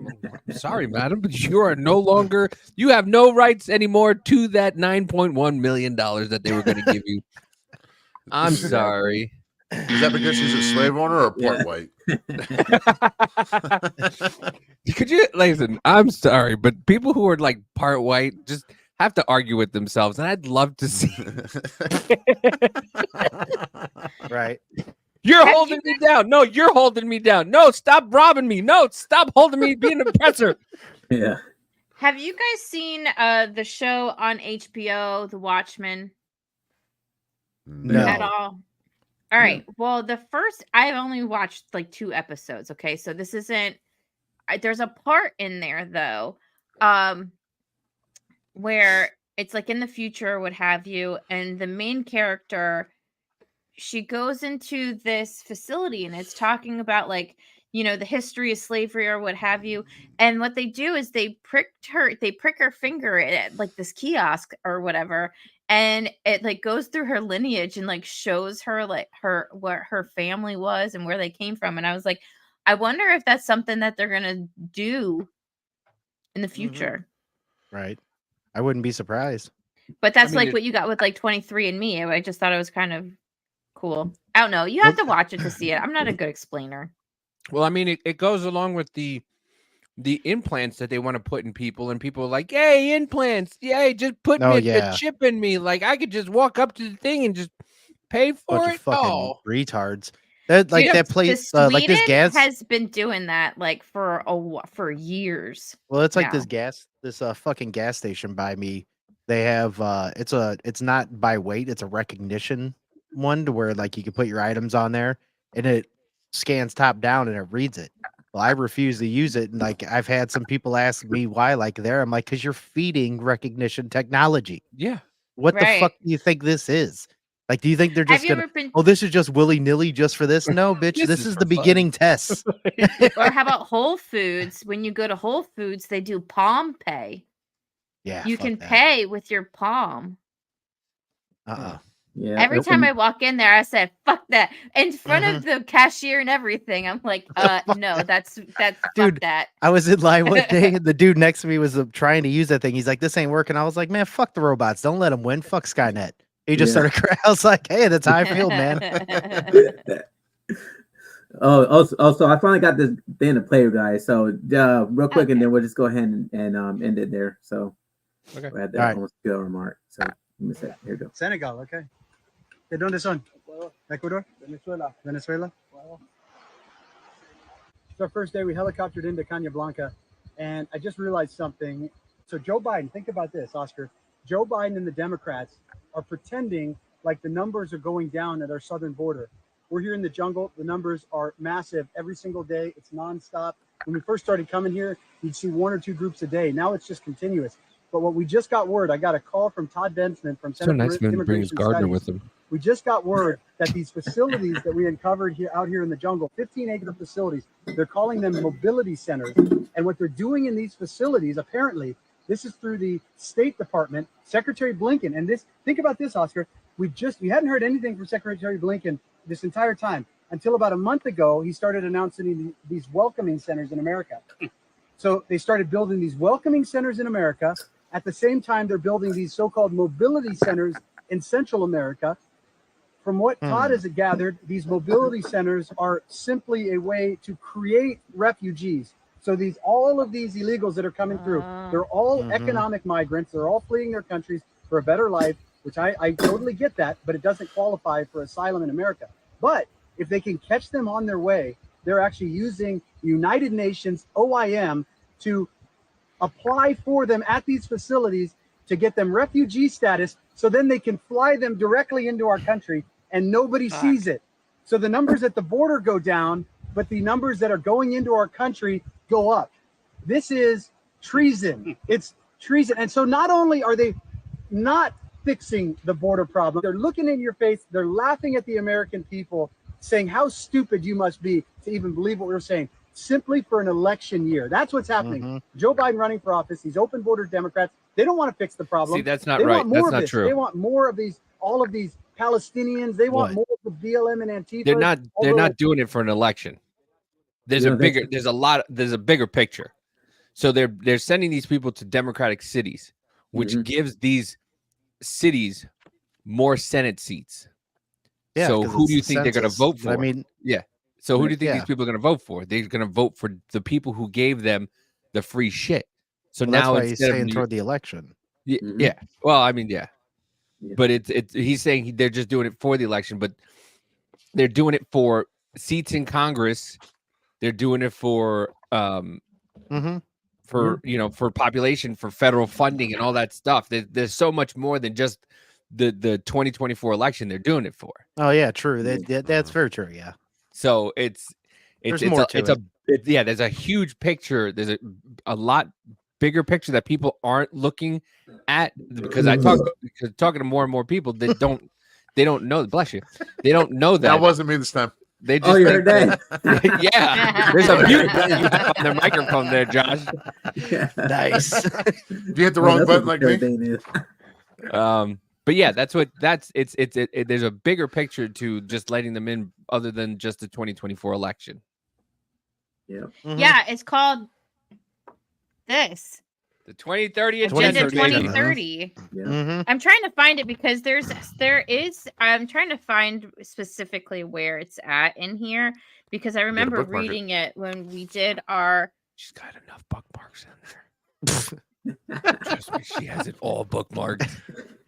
Speaker 5: sorry, madam, but you are you have no rights anymore to that $9.1 million that they were going to give you. I'm sorry.
Speaker 2: Is that because she's a slave owner or part white?
Speaker 5: Could you listen? I'm sorry, but people who are like part white just have to argue with themselves, and I'd love to see.
Speaker 3: Right.
Speaker 5: You're holding me down. No, you're holding me down. No, stop robbing me. No, stop holding me, being an oppressor.
Speaker 1: Yeah.
Speaker 4: Have you guys seen the show on HBO, The Watchmen?
Speaker 3: No.
Speaker 4: At all? All right. Well, I've only watched like 2 episodes. Okay, so this isn't. There's a part in there though, where it's like in the future, what have you, and the main character, she goes into this facility and it's talking about like, the history of slavery or what have you. And what they do is they prick her finger at like this kiosk or whatever. And it like goes through her lineage and like shows her like what her family was and where they came from. And I was like, I wonder if that's something that they're gonna do in the future.
Speaker 3: Right. I wouldn't be surprised.
Speaker 4: But that's like what you got with like 23andMe. I just thought it was kind of cool. I don't know. You have to watch it to see it. I'm not a good explainer.
Speaker 5: Well, I mean, it goes along with the implants that they want to put in people, and people are like, "Yay, implants! Yay, just put a chip in me. Like I could just walk up to the thing and just pay for
Speaker 3: Bunch
Speaker 5: it."
Speaker 3: of fucking
Speaker 5: Oh,
Speaker 3: retards. That that place, like this gas.
Speaker 4: has been doing that like for years.
Speaker 3: Well, it's like
Speaker 4: now.
Speaker 3: this fucking gas station by me. They have it's not by weight, it's a recognition one to where like you can put your items on there and it scans top down and it reads it. Well, I refuse to use it, and like I've had some people ask me why, like there. I'm like, because you're feeding recognition technology.
Speaker 5: yeah.
Speaker 3: What the fuck do you think this is? Like, do you think they're just gonna? Oh, this is just willy nilly just for this? No, bitch. This is the beginning tests.
Speaker 4: Or how about Whole Foods? When you go to Whole Foods, they do Palm Pay.
Speaker 3: Yeah.
Speaker 4: You
Speaker 3: fuck
Speaker 4: can
Speaker 3: that.
Speaker 4: pay with your palm.
Speaker 1: Yeah.
Speaker 4: Every time I walk in there, I said, "Fuck that!" in front
Speaker 3: Mm-hmm.
Speaker 4: of the cashier and everything. I'm like, no, that's fuck
Speaker 3: Dude,
Speaker 4: that."
Speaker 3: I was in line one day and the dude next to me was trying to use that thing. He's like, "This ain't working." I was like, "Man, fuck the robots. Don't let them win. Fuck Skynet." He just started crying. I was like, "Hey, that's how I feel, man."
Speaker 1: Also, I finally got this thing to play, guys. So, real quick, and then we'll just go ahead and end it there. So,
Speaker 5: Okay.
Speaker 1: we're at that
Speaker 3: All right.
Speaker 1: almost good remark. So, let me say, here we go.
Speaker 13: Senegal, okay. ¿De dónde son? Ecuador? Venezuela. It's our first day. We helicoptered into Caña Blanca, and I just realized something. So Joe Biden, think about this, Oscar. Joe Biden and the Democrats are pretending like the numbers are going down at our southern border. We're here in the jungle. The numbers are massive every single day. It's nonstop. When we first started coming here, you'd see 1 or 2 groups a day. Now it's just continuous. But what we just got word, I got a call from Todd Bensman from
Speaker 5: So
Speaker 13: Center
Speaker 5: nice of
Speaker 13: for
Speaker 5: him to bring his
Speaker 13: Immigration
Speaker 5: gardener
Speaker 13: Studies.
Speaker 5: with him.
Speaker 13: We just got word that these facilities that we uncovered here out here in the jungle, 15-acre facilities, they're calling them mobility centers. And what they're doing in these facilities, apparently, this is through the State Department, Secretary Blinken. And this, think about this, Oscar. We hadn't heard anything from Secretary Blinken this entire time until about a month ago. He started announcing these welcoming centers in America. So they started building these welcoming centers in America. At the same time, they're building these so-called mobility centers in Central America. From what Todd has gathered, these mobility centers are simply a way to create refugees. So all of these illegals that are coming through, they're all economic migrants. They're all fleeing their countries for a better life, which I totally get that, but it doesn't qualify for asylum in America. But if they can catch them on their way, they're actually using United Nations OIM to apply for them at these facilities to get them refugee status, so then they can fly them directly into our country and nobody sees it. So the numbers at the border go down, but the numbers that are going into our country go up. This is treason. It's treason. And so not only are they not fixing the border problem, they're looking in your face, they're laughing at the American people, saying how stupid you must be to even believe what we're saying, simply for an election year. That's what's happening. Joe Biden running for office, these open border Democrats, they don't want to fix the problem.
Speaker 5: See, that's not
Speaker 13: they
Speaker 5: right.
Speaker 13: Want more
Speaker 5: That's
Speaker 13: of
Speaker 5: not
Speaker 13: this.
Speaker 5: true.
Speaker 13: They want more of these, all of these Palestinians. They want more of the BLM and Antifa.
Speaker 5: They're not doing it for an election. There's a bigger picture. So they're sending these people to Democratic cities, which gives these cities more Senate seats.
Speaker 3: Yeah,
Speaker 5: so
Speaker 3: 'cause
Speaker 5: who
Speaker 3: it's
Speaker 5: do you
Speaker 3: the
Speaker 5: think they're going to
Speaker 3: census.
Speaker 5: vote for?
Speaker 3: I mean,
Speaker 5: yeah. So who do you think
Speaker 3: yeah.
Speaker 5: these people are going to vote for? They're going to vote for the people who gave them the free shit. So
Speaker 3: Well, that's
Speaker 5: now
Speaker 3: why he's
Speaker 5: instead
Speaker 3: saying
Speaker 5: of
Speaker 3: toward the election.
Speaker 5: yeah. Well, I mean, yeah. But it's he's saying they're just doing it for the election, but they're doing it for seats in Congress. They're doing it for for population, for federal funding and all that stuff. There's so much more than just the 2024 election they're doing it for.
Speaker 3: Oh yeah, true. That's very true. Yeah.
Speaker 5: So there's a huge picture. There's a lot bigger picture that people aren't looking at, because talking to more and more people that they don't know. Bless you. They don't know that.
Speaker 2: That wasn't me this time.
Speaker 5: They just
Speaker 1: you're dead.
Speaker 5: Yeah. There's a mute button on their microphone there, Josh.
Speaker 3: Nice.
Speaker 2: You hit the wrong button like me.
Speaker 5: But yeah, there's a bigger picture to just letting them in other than just the 2024 election.
Speaker 1: Yeah.
Speaker 4: Yeah, it's called this.
Speaker 5: The 2030
Speaker 4: Agenda
Speaker 5: Agenda
Speaker 4: 2030. I'm trying to find it because I'm trying to find specifically where it's at in here, because I remember reading it when we did our.
Speaker 5: She's got enough bookmarks in there. Trust me, she has it all bookmarked.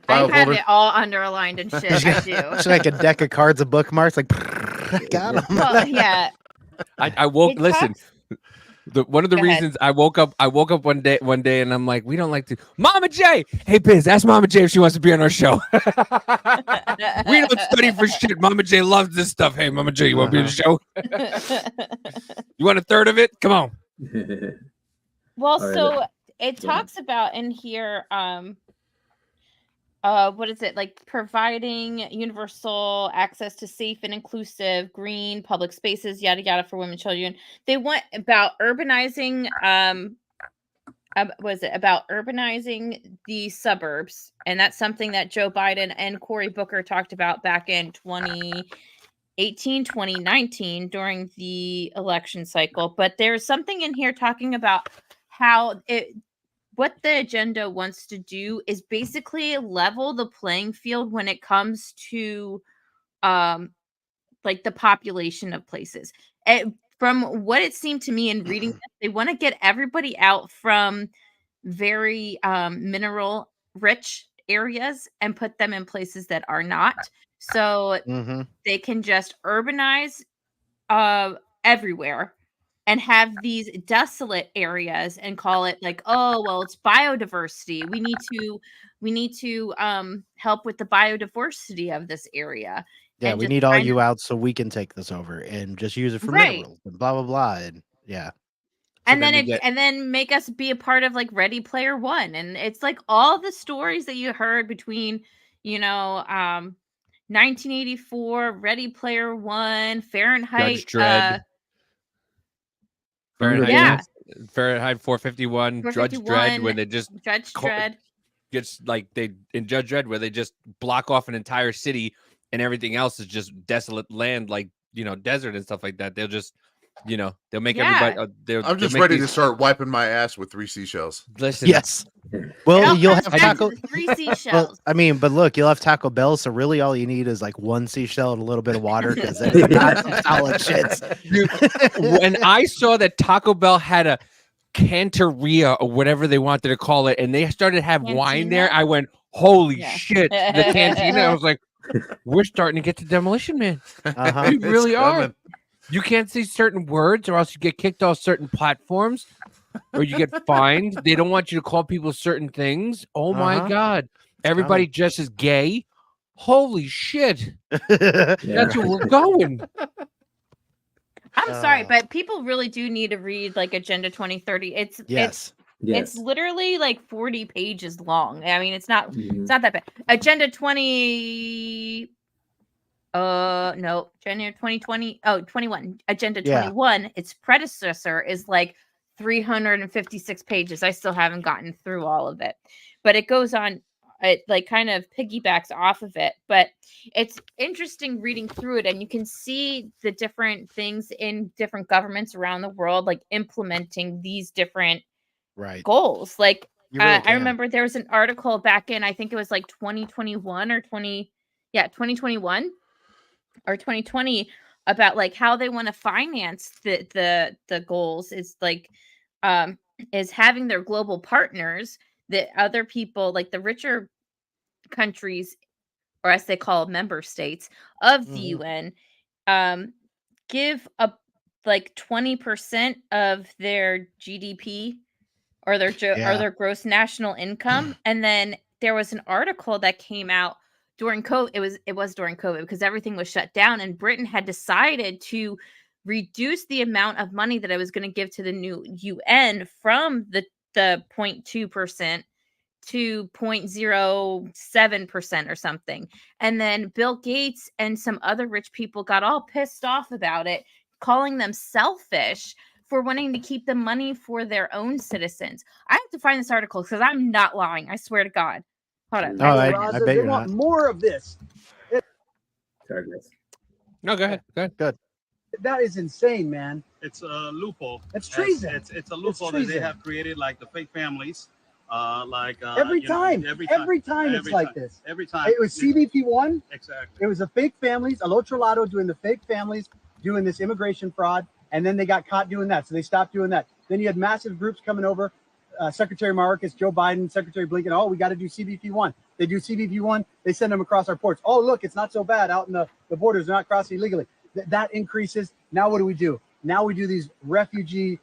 Speaker 4: I have it all underlined and shit. I do.
Speaker 3: It's like a deck of cards of bookmarks. Like, got them.
Speaker 4: Well, yeah.
Speaker 5: I woke. Listen. One of the reasons I woke up one day and I'm like, we don't like to. Mama J, hey Biz, ask Mama J if she wants to be on our show. We don't study for shit. Mama J loves this stuff. Hey, Mama J, you want to be on the show? You want a third of it? Come on.
Speaker 4: Well, so it talks about in here, what is it, like providing universal access to safe and inclusive green public spaces, yada yada, for women and children. They want about urbanizing was it about urbanizing the suburbs, and that's something that Joe Biden and Cory Booker talked about back in 2018, 2019 during the election cycle. But there's something in here talking about how what the agenda wants to do is basically level the playing field when it comes to like the population of places. From what it seemed to me in reading this, they want to get everybody out from very mineral rich areas and put them in places that are not, so they can just urbanize everywhere and have these desolate areas and call it like, oh well, it's biodiversity, we need to help with the biodiversity of this area.
Speaker 3: Yeah,
Speaker 4: And
Speaker 3: we
Speaker 4: just
Speaker 3: need all
Speaker 4: kind
Speaker 3: you
Speaker 4: of-
Speaker 3: out so we can take this over and just use it for
Speaker 4: Right.
Speaker 3: minerals and blah blah blah. And yeah.
Speaker 4: and
Speaker 5: then
Speaker 4: then
Speaker 5: we get-
Speaker 4: and then make us be a part of like Ready Player One, and it's like all the stories that you heard between 1984, Ready Player One, Fahrenheit,
Speaker 5: Judge Dredd. Fahrenheit,
Speaker 4: yeah,
Speaker 5: Fahrenheit 451, Judge Dredd, when they just
Speaker 4: Judge Dredd.
Speaker 5: gets like they in Judge Dredd where they just block off an entire city and everything else is just desolate land, like desert and stuff like that. They'll just they'll make everybody.
Speaker 2: I'm just ready to start wiping my ass with 3 seashells.
Speaker 5: Listen,
Speaker 3: Yes. Well, you'll have
Speaker 4: Back
Speaker 3: Taco.
Speaker 4: to the 3 seashells.
Speaker 3: Well, I mean, but look, you'll have Taco Bell, so really all you need is like 1 seashell and a little bit of water because it's not some solid shits.
Speaker 5: When I saw that Taco Bell had a Canteria or whatever they wanted to call it, and they started to have wine there, I went, "Holy shit!" The cantina. I was like, "We're starting to get to Demolition Man.
Speaker 3: Uh-huh.
Speaker 5: We really
Speaker 2: It's
Speaker 5: are."
Speaker 2: coming.
Speaker 5: You can't say certain words, or else you get kicked off certain platforms, or you get fined. They don't want you to call people certain things. Oh my god! Everybody just is gay. Holy shit! That's where we're going.
Speaker 4: I'm sorry, but people really do need to read like Agenda 2030.
Speaker 3: Yes.
Speaker 4: It's literally like 40 pages long. I mean, it's not that bad. Agenda 20 no, January 2020. Oh, 21. Agenda 21, its predecessor is like 356 pages. I still haven't gotten through all of it. But it goes on, it like kind of piggybacks off of it. But it's interesting reading through it, and you can see the different things in different governments around the world, like implementing these different goals. Like
Speaker 3: You really
Speaker 4: I
Speaker 3: can.
Speaker 4: remember there was an article back in, I think it was like 2021 or 2021 or 2020 about like how they want to finance the goals is like is having their global partners, that other people like the richer countries, or as they call member states of the UN, give up like 20% of their GDP or their or their gross national income. And then there was an article that came out during COVID. It was during COVID because everything was shut down, and Britain had decided to reduce the amount of money that I was going to give to the new UN from the 0.2% to 0.07% or something. And then Bill Gates and some other rich people got all pissed off about it, calling them selfish for wanting to keep the money for their own citizens. I have to find this article because I'm not lying. I swear to God. Hold on.
Speaker 3: I bet
Speaker 13: they
Speaker 3: you're
Speaker 13: want
Speaker 3: not.
Speaker 13: more of this.
Speaker 5: No, go ahead.
Speaker 3: Good.
Speaker 13: That is insane, man.
Speaker 14: It's a loophole.
Speaker 13: It's treason.
Speaker 14: It's a loophole that they have created, like the fake families.
Speaker 13: Every time it's like this.
Speaker 14: Every time.
Speaker 13: It was CBP1.
Speaker 14: Exactly.
Speaker 13: It was the fake families, El Otro Lado doing the fake families, doing this immigration fraud, and then they got caught doing that, so they stopped doing that. Then you had massive groups coming over, Secretary Marcus, Joe Biden, Secretary Blinken. Oh, we got to do CBP1. They do CBP1. They send them across our ports. Oh, look, it's not so bad out in the borders. They're not crossing illegally. That increases. Now what do? Now we do these refugee.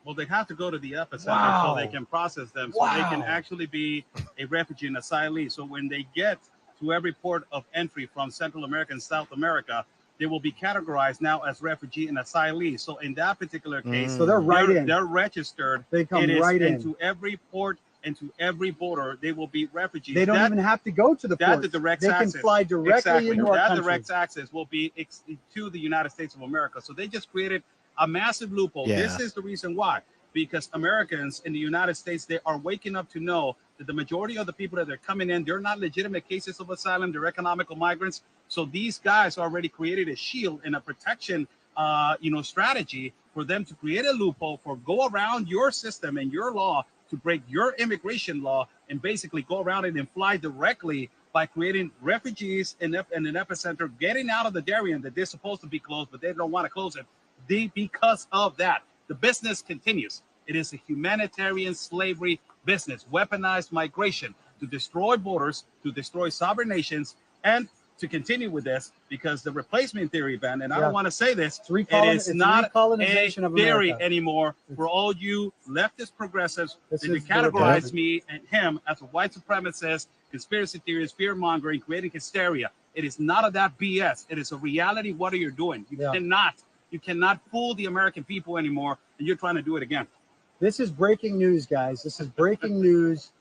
Speaker 14: Well, they have to go to the epicenter
Speaker 13: Wow.
Speaker 14: so they can process them, so they can actually be a refugee and asylee. So when they get to every port of entry from Central America and South America, they will be categorized now as refugee and asylee. So in that particular case,
Speaker 13: So they're right in.
Speaker 14: They're registered.
Speaker 13: They come
Speaker 14: It is
Speaker 13: right in.
Speaker 14: into every port, into every border. They will be refugees.
Speaker 13: They don't even have to go to the
Speaker 14: That
Speaker 13: ports.
Speaker 14: the direct
Speaker 13: They
Speaker 14: access.
Speaker 13: can fly directly
Speaker 14: Exactly.
Speaker 13: into our
Speaker 14: That
Speaker 13: country.
Speaker 14: direct access will be to the United States of America. So they just created a massive loophole.
Speaker 3: Yeah.
Speaker 14: This is the reason why. because Americans in the United States, they are waking up to know that the majority of the people that are coming in, they're not legitimate cases of asylum, they're economical migrants. So these guys already created a shield and a protection strategy for them to create a loophole for go around your system and your law to break your immigration law and basically go around it and fly directly by creating refugees in an epicenter, getting out of the Darien that they're supposed to be closed, but they don't want to close it. Because of that, the business continues. It is a humanitarian slavery business, weaponized migration to destroy borders, to destroy sovereign nations, and to continue with this, because the replacement theory, Ben, and I don't want to say this, it is not a theory anymore for all you leftist progressives that you categorize me and him as a white supremacist, conspiracy theorist, fear mongering, creating hysteria. It is not of that BS. It is a reality. What are you doing? You cannot fool the American people anymore, and you're trying to do it again.
Speaker 13: This is breaking news, guys. This is breaking news.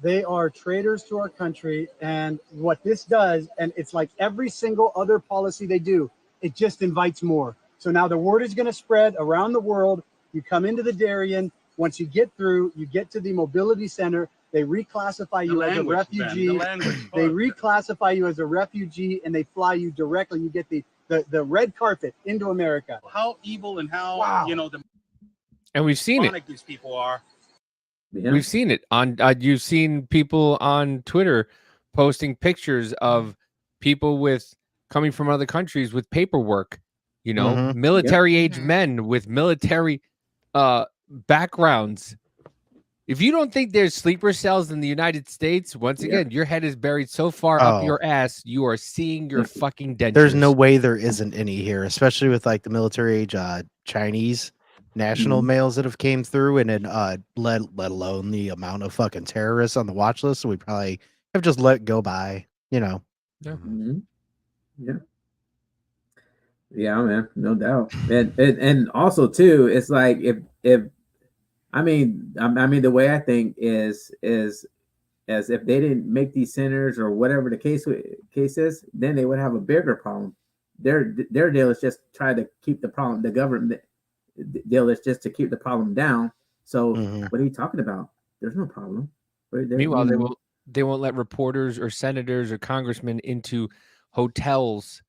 Speaker 13: They are traitors to our country. And what this does, and it's like every single other policy they do, it just invites more. So now the word is going to spread around the world. You come into the Darien. Once you get through, you get to the mobility center. They reclassify you as a refugee. They reclassify you as a refugee, and they fly you directly. You get the red carpet into America.
Speaker 14: How evil and how,
Speaker 5: and we've seen it.
Speaker 14: These people are.
Speaker 5: Yeah. We've seen it on. You've seen people on Twitter posting pictures of people coming from other countries with paperwork. Military age men with military backgrounds. If you don't think there's sleeper cells in the United States, once again, your head is buried so far up your ass, you are seeing your fucking dentures.
Speaker 3: There's no way there isn't any here, especially with like the military age Chinese national males that have came through, and then let alone the amount of fucking terrorists on the watch list. So we probably have just let go by,
Speaker 1: Yeah, man, no doubt. And also too, it's like if I mean the way I think is as if they didn't make these centers or whatever the case is, then they would have a bigger problem. Their deal is just try to keep the problem. The government deal is just to keep the problem down. So what are you talking about? There's no problem.
Speaker 5: Meanwhile, they won't let reporters or senators or congressmen into hotels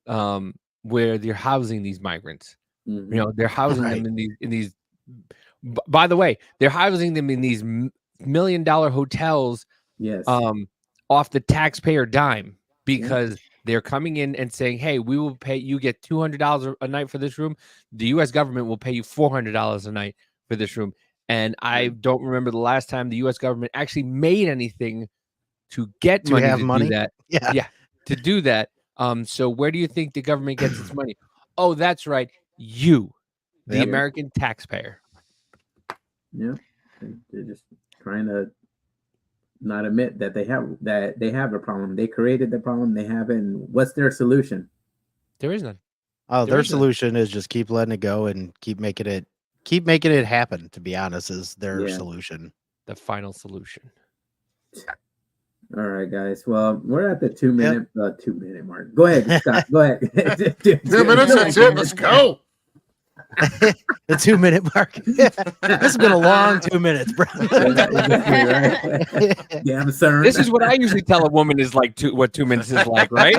Speaker 5: where they're housing these migrants. They're housing them in these. By the way, they're housing them in these $1 million hotels.
Speaker 1: Yes.
Speaker 5: Off the taxpayer dime, because they're coming in and saying, "Hey, we will pay you get $200 a night for this room. The U.S. government will pay you $400 a night for this room." And I don't remember the last time the U.S. government actually made anything to get money to do that. Yeah, to do that. So where do you think the government gets its money? Oh, that's right, you, the American taxpayer.
Speaker 1: Yeah, they're just trying to not admit that they have a problem. They created the problem. They have it. And what's their solution?
Speaker 5: There is none.
Speaker 3: Oh, their solution is just keep letting it go and keep making it happen. To be honest, is their solution.
Speaker 5: The final solution.
Speaker 1: All right, guys. Well, we're at the 2 minute mark. Go ahead, Scott. Go ahead.
Speaker 2: 2 minutes. That's it. Let's go.
Speaker 3: The 2 minute mark. This has been a long 2 minutes, bro.
Speaker 1: Yeah, I'm sorry.
Speaker 5: This is what I usually tell a woman is like what 2 minutes is like, right?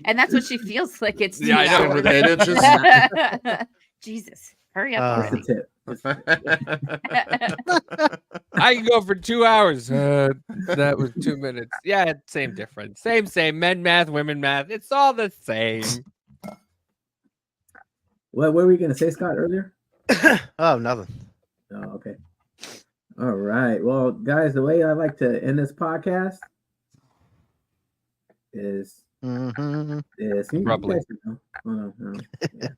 Speaker 4: And that's what she feels like. It's
Speaker 5: I know.
Speaker 2: It's just...
Speaker 4: Jesus, hurry up!
Speaker 5: I can go for 2 hours. That was 2 minutes. Yeah, same difference. Same. Men math, women math. It's all the same.
Speaker 1: What were we going to say, Scott, earlier?
Speaker 3: Oh, nothing.
Speaker 1: Oh, okay. All right. Well, guys, the way I like to end this podcast is
Speaker 5: Rubbly.
Speaker 1: Oh, no. Yeah.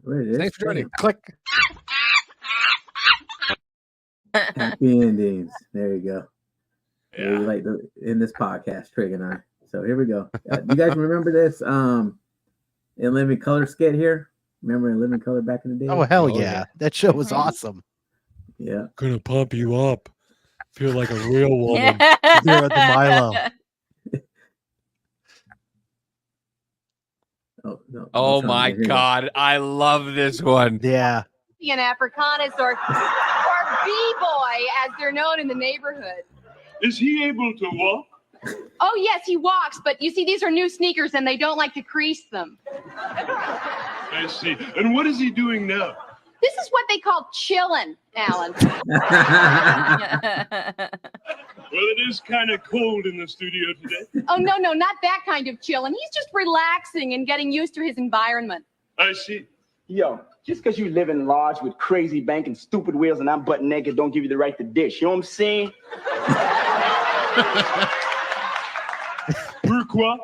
Speaker 1: Where it is?
Speaker 5: Thanks for joining. Click.
Speaker 1: Happy endings. There you go. Yeah. We like to end this podcast, Trig and I. So here we go. You guys remember this? In Living Color skit here. Remember In Living Color back in the day?
Speaker 3: Oh, hell yeah. That show was awesome.
Speaker 1: Yeah.
Speaker 5: Gonna pump you up. Feel like a real woman.
Speaker 3: Zero to Milo.
Speaker 1: Oh, No,
Speaker 5: Oh
Speaker 1: I'm trying
Speaker 5: my
Speaker 1: to hear.
Speaker 5: God, I love this one.
Speaker 3: Yeah.
Speaker 15: An Africanus or B-boy, as they're known in the neighborhood.
Speaker 16: Is he able to walk?
Speaker 15: Oh, yes, he walks, but you see, these are new sneakers and they don't like to crease them.
Speaker 16: I see. And what is he doing now?
Speaker 15: This is what they call chillin', Alan.
Speaker 16: Well, it is kind of cold in the studio today.
Speaker 15: Oh, no, not that kind of chillin'. He's just relaxing and getting used to his environment.
Speaker 16: I see.
Speaker 17: Yo, just because you live in lodge with crazy bank and stupid wheels and I'm butt naked don't give you the right to dish. You know what I'm saying?
Speaker 16: Pourquoi?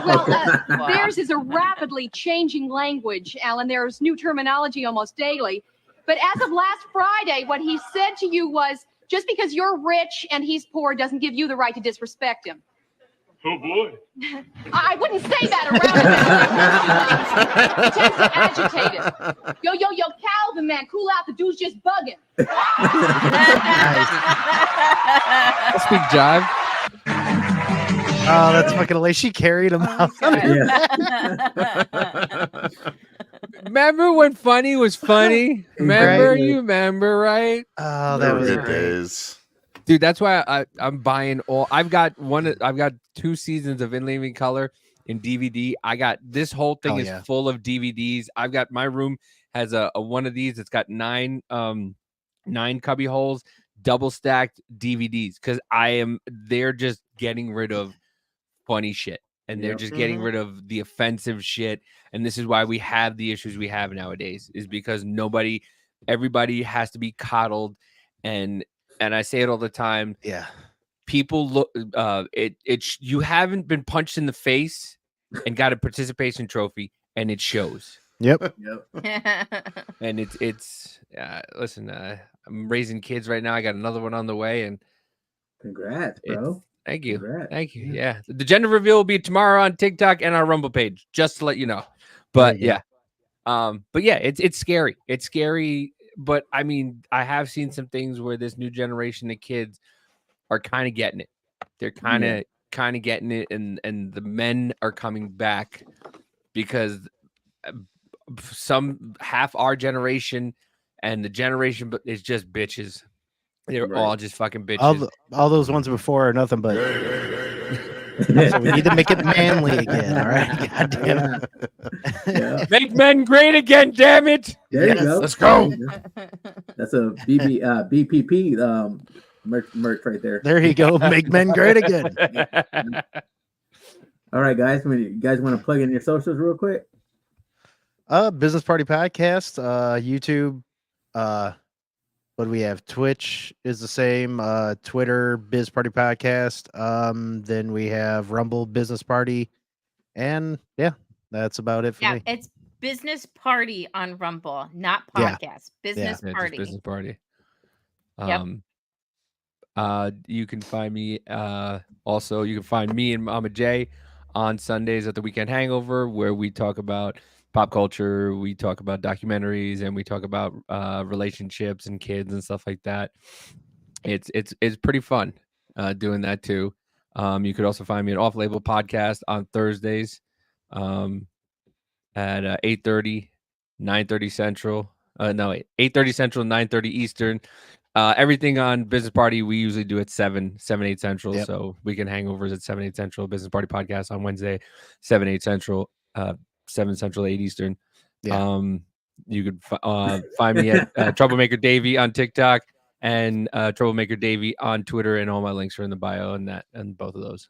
Speaker 15: Well, theirs is a rapidly changing language, Alan. There's new terminology almost daily. But as of last Friday, what he said to you was, just because you're rich and he's poor doesn't give you the right to disrespect him.
Speaker 16: Oh, boy.
Speaker 15: I wouldn't say that around him. He tends to agitate it. Yo, Calvin, man, cool out. The dude's just bugging.
Speaker 5: I'll speak jive.
Speaker 3: Oh, that's fucking hilarious. She carried him out.
Speaker 5: Remember when funny was funny? Remember?
Speaker 3: Right.
Speaker 5: You remember, right?
Speaker 3: Oh, that was
Speaker 2: Good
Speaker 3: great.
Speaker 2: days.
Speaker 5: Dude, that's why I'm buying all. I've got 2 seasons of In Living Color in DVD. I got this whole thing
Speaker 3: Oh,
Speaker 5: is
Speaker 3: yeah.
Speaker 5: full of DVDs. I've got my room has a one of these. It's got 9 cubby holes, double stacked DVDs because they're just getting rid of funny shit and they're just getting rid of the offensive shit. And this is why we have the issues we have nowadays is because everybody has to be coddled and I say it all the time.
Speaker 3: Yeah.
Speaker 5: People look, you haven't been punched in the face and got a participation trophy and it shows.
Speaker 3: Yep.
Speaker 5: And it's listen, I'm raising kids right now. I got another one on the way and
Speaker 1: Congrats, bro.
Speaker 5: Thank you.
Speaker 1: Congrats.
Speaker 5: Thank you. Yeah. The gender reveal will be tomorrow on TikTok and our Rumble page, just to let you know. But
Speaker 3: Yeah.
Speaker 5: but yeah, it's scary. It's scary. But I mean, I have seen some things where this new generation of kids are kind of getting it. They're kind of getting it, and the men are coming back because some half our generation and the generation is just bitches. They're all just fucking bitches.
Speaker 3: All those ones before are nothing but. So we need to make it manly again. All right. God damn it.
Speaker 5: Make men great again, damn it.
Speaker 1: There you go.
Speaker 5: Let's go.
Speaker 1: That's a BPP merch right there.
Speaker 3: There you go. Make men great again.
Speaker 1: All right, guys. You guys want to plug in your socials real quick?
Speaker 3: Business Party Podcast, YouTube, what do we have? Twitch is the same, Twitter, Biz Party Podcast. Then we have Rumble Business Party, and yeah, that's about it for me.
Speaker 4: It's Business Party on Rumble, not
Speaker 3: Yeah.
Speaker 4: podcast. Business
Speaker 5: Yeah, just
Speaker 4: Party.
Speaker 5: Business Party.
Speaker 4: Yep.
Speaker 5: You can find me also you can find me and Mama J on Sundays at the Weekend Hangover, where we talk about pop culture, we talk about documentaries, and we talk about relationships and kids and stuff like that. It's pretty fun doing that too. You could also find me at Off Label Podcast on Thursdays at 8:30, 9:30 Central. 8:30 Central, 9:30 Eastern. Everything on Business Party we usually do at 8 Central.
Speaker 3: Yep.
Speaker 5: So Weekend Hangovers at 7, 8 Central. Business Party Podcast on Wednesday, 7, 8 Central. 7 Central, 8 Eastern.
Speaker 3: Yeah.
Speaker 5: You could find me at Troublemaker Davey on TikTok and Troublemaker Davey on Twitter, and all my links are in the bio and both of those.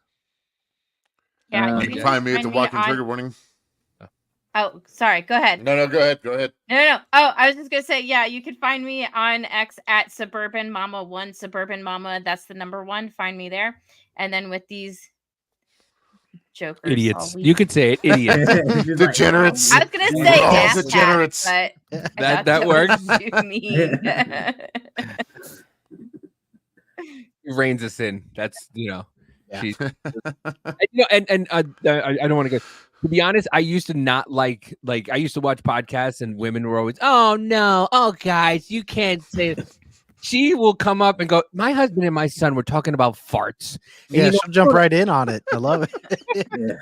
Speaker 4: Yeah,
Speaker 2: You can find me at the Walking Trigger Warning.
Speaker 4: Oh, sorry. Go ahead.
Speaker 2: No, go ahead. Go ahead.
Speaker 4: No. Oh, I was just gonna say, yeah, you can find me on X at Suburban Mama 1, Suburban Mama. That's the number 1. Find me there. And then with these jokers,
Speaker 5: Idiots. You could say it, idiots.
Speaker 2: Degenerates.
Speaker 4: I was gonna
Speaker 2: We're
Speaker 4: say
Speaker 2: all
Speaker 4: asshats,
Speaker 2: degenerates.
Speaker 4: but
Speaker 5: That works.
Speaker 4: too mean.
Speaker 5: Reigns us in. That's
Speaker 3: Yeah.
Speaker 5: she's and I don't want to go. To be honest, I used to not like I used to watch podcasts and women were always, oh no, oh guys, you can't say this. she will come up and go, my husband and my son were talking about farts. And
Speaker 3: Yeah,
Speaker 5: you know,
Speaker 3: she'll jump right in on it. I love it.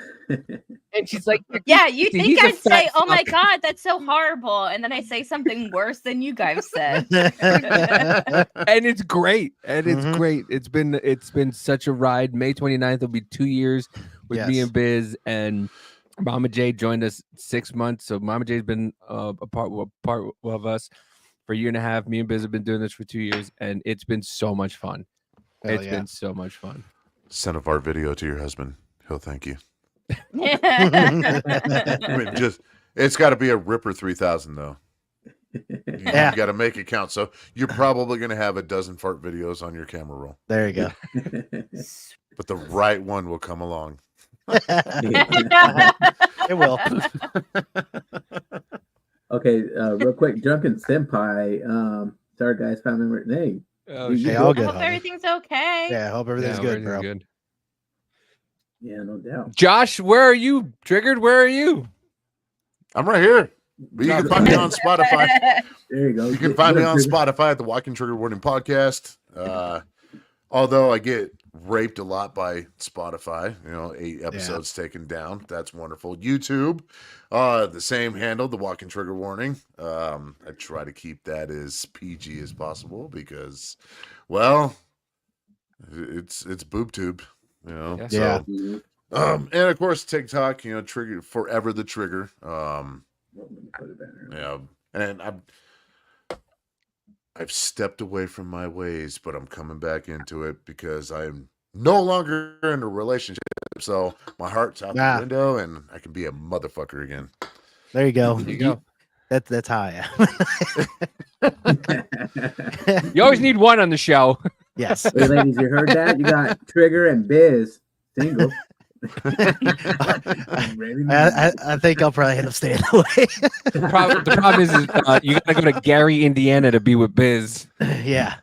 Speaker 5: and she's like,
Speaker 4: Yeah, you
Speaker 5: he's
Speaker 4: think
Speaker 5: a
Speaker 4: I'd say,
Speaker 5: fat
Speaker 4: "Oh my
Speaker 5: fuck."
Speaker 4: god, that's so horrible," and then I say something worse than you guys said.
Speaker 5: And it's great. And it's
Speaker 3: Mhm.
Speaker 5: great. It's been such a ride. May 29th will be 2 years with me
Speaker 3: Yes.
Speaker 5: and Biz, and Mama J joined us 6 months. So Mama J's been a part of us for a year and a half. Me and Biz have been doing this for 2 years, and it's been so much fun.
Speaker 3: Hell
Speaker 5: It's
Speaker 3: yeah.
Speaker 5: been so much fun.
Speaker 2: Send a Vart video to your husband. He'll thank you. I mean, it's got to be a Ripper 3000 though. You got to make it count. So you're probably going to have a dozen fart videos on your camera roll.
Speaker 3: There you go.
Speaker 2: But the right one will come along.
Speaker 3: It will.
Speaker 1: Okay, real quick, Drunken Senpai. Sorry, guys, family member. Hey,
Speaker 5: Oh,
Speaker 1: you
Speaker 3: shit.
Speaker 1: good?
Speaker 3: All
Speaker 4: I
Speaker 3: good,
Speaker 4: hope
Speaker 3: honey.
Speaker 4: everything's okay.
Speaker 3: Yeah, I hope everything's
Speaker 5: Yeah,
Speaker 3: good,
Speaker 5: everything's
Speaker 3: bro.
Speaker 5: good.
Speaker 1: Yeah, no doubt.
Speaker 5: Josh, where are you? Triggered, where are you?
Speaker 2: I'm right here. But you can find me on Spotify.
Speaker 1: There you go.
Speaker 2: You can find me on Spotify at the Walking Trigger Warning Podcast. Although I get raped a lot by Spotify, 8 episodes taken down. That's wonderful. YouTube, the same handle, the Walking Trigger Warning. I try to keep that as PG as possible because, well, it's boob tube,
Speaker 3: Yeah.
Speaker 2: So, and of course TikTok, Trigger Forever the Trigger. Yeah, and I've stepped away from my ways, but I'm coming back into it because I'm no longer in a relationship. So my heart's out the window, and I can be a motherfucker again.
Speaker 3: There you go.
Speaker 5: There you go.
Speaker 3: That's how I am.
Speaker 5: You always need one on the show.
Speaker 3: Yes.
Speaker 1: Hey, ladies, you heard that? You got Trigger and Biz single.
Speaker 3: I think I'll probably end up staying away.
Speaker 5: The problem is you gotta go to Gary, Indiana to be with Biz.
Speaker 3: Yeah.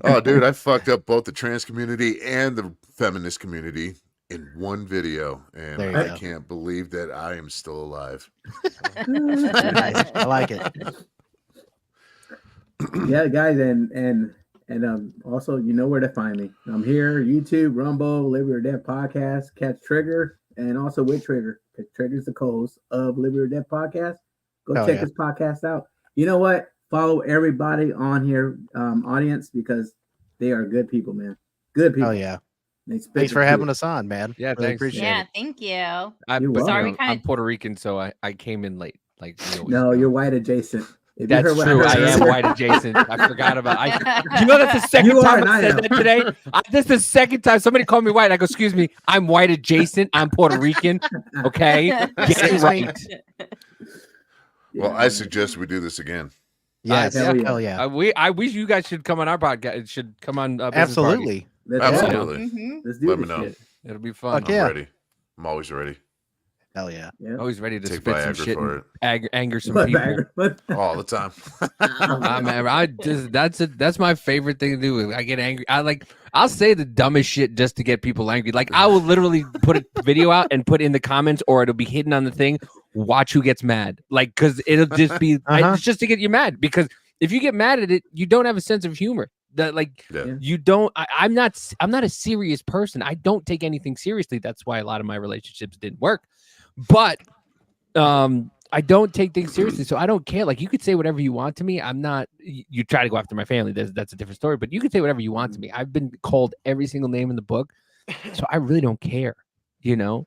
Speaker 2: Oh, dude, I fucked up both the trans community and the feminist community in one video, and
Speaker 3: There you
Speaker 2: I
Speaker 3: go.
Speaker 2: can't believe that I am still alive.
Speaker 3: Nice. I like it.
Speaker 1: Yeah, guys, and also, you know where to find me. I'm here, YouTube, Rumble, Live or Dead Podcast, Catch Trigger, and also with Trigger. Because Trigger's the co-host of Live or Dead Podcast. Go
Speaker 3: Hell
Speaker 1: check
Speaker 3: yeah.
Speaker 1: his podcast out. You know what? Follow everybody on here, audience, because they are good people, man. Good people.
Speaker 3: Oh yeah.
Speaker 1: They spit
Speaker 3: Thanks
Speaker 1: the
Speaker 3: for having
Speaker 1: truth.
Speaker 3: us on, man.
Speaker 5: Yeah,
Speaker 3: Really
Speaker 5: thanks.
Speaker 3: appreciate
Speaker 4: Yeah,
Speaker 3: it.
Speaker 4: thank you.
Speaker 1: You're
Speaker 4: Sorry, we
Speaker 1: welcome.
Speaker 4: kind
Speaker 5: I'm
Speaker 4: of.
Speaker 5: Puerto Rican, so I came in late. Like we always
Speaker 1: No,
Speaker 5: do.
Speaker 1: you're white adjacent. If you
Speaker 5: That's
Speaker 1: heard what
Speaker 5: true. I
Speaker 1: heard
Speaker 5: am
Speaker 1: earlier-
Speaker 5: white adjacent. I forgot about. You know, that's the second
Speaker 1: You are,
Speaker 5: time
Speaker 1: and
Speaker 5: I
Speaker 1: I
Speaker 5: said
Speaker 1: am.
Speaker 5: that today. This is the second time somebody called me white. I go, excuse me, I'm white adjacent. I'm Puerto Rican. Okay, get it
Speaker 3: Excuse me.
Speaker 5: right.
Speaker 2: Well, I suggest we do this again.
Speaker 3: Yes.
Speaker 1: Hell yeah.
Speaker 3: Hell yeah.
Speaker 5: I wish you guys should come on our podcast. It should come on. Business
Speaker 3: Absolutely.
Speaker 1: Let's
Speaker 2: Absolutely.
Speaker 4: Mhm.
Speaker 1: Let's do
Speaker 2: Let
Speaker 1: this
Speaker 2: me know.
Speaker 1: shit.
Speaker 5: Party. It'll be fun.
Speaker 3: Fuck yeah.
Speaker 2: I'm ready. I'm always ready.
Speaker 3: Hell yeah.
Speaker 1: Yeah.
Speaker 5: Always ready to
Speaker 2: Take
Speaker 5: spit some
Speaker 2: Viagra
Speaker 5: shit
Speaker 2: for
Speaker 5: and
Speaker 2: it.
Speaker 5: anger some
Speaker 1: What,
Speaker 5: people.
Speaker 1: Bagger? What?
Speaker 2: All the time.
Speaker 5: Man, that's my favorite thing to do. I get angry. I'll say the dumbest shit just to get people angry. Like I will literally put a video out and put in the comments, or it'll be hidden on the thing. Watch who gets mad. Like because it'll just be it's just to get you mad. Because if you get mad at it, you don't have a sense of humor. That
Speaker 2: Yeah.
Speaker 5: you don't. I'm not a serious person. I don't take anything seriously. That's why a lot of my relationships didn't work. But I don't take things seriously, so I don't care. Like you could say whatever you want to me. I'm not. You try to go after my family. That's a different story. But you can say whatever you want to me. I've been called every single name in the book, so I really don't care.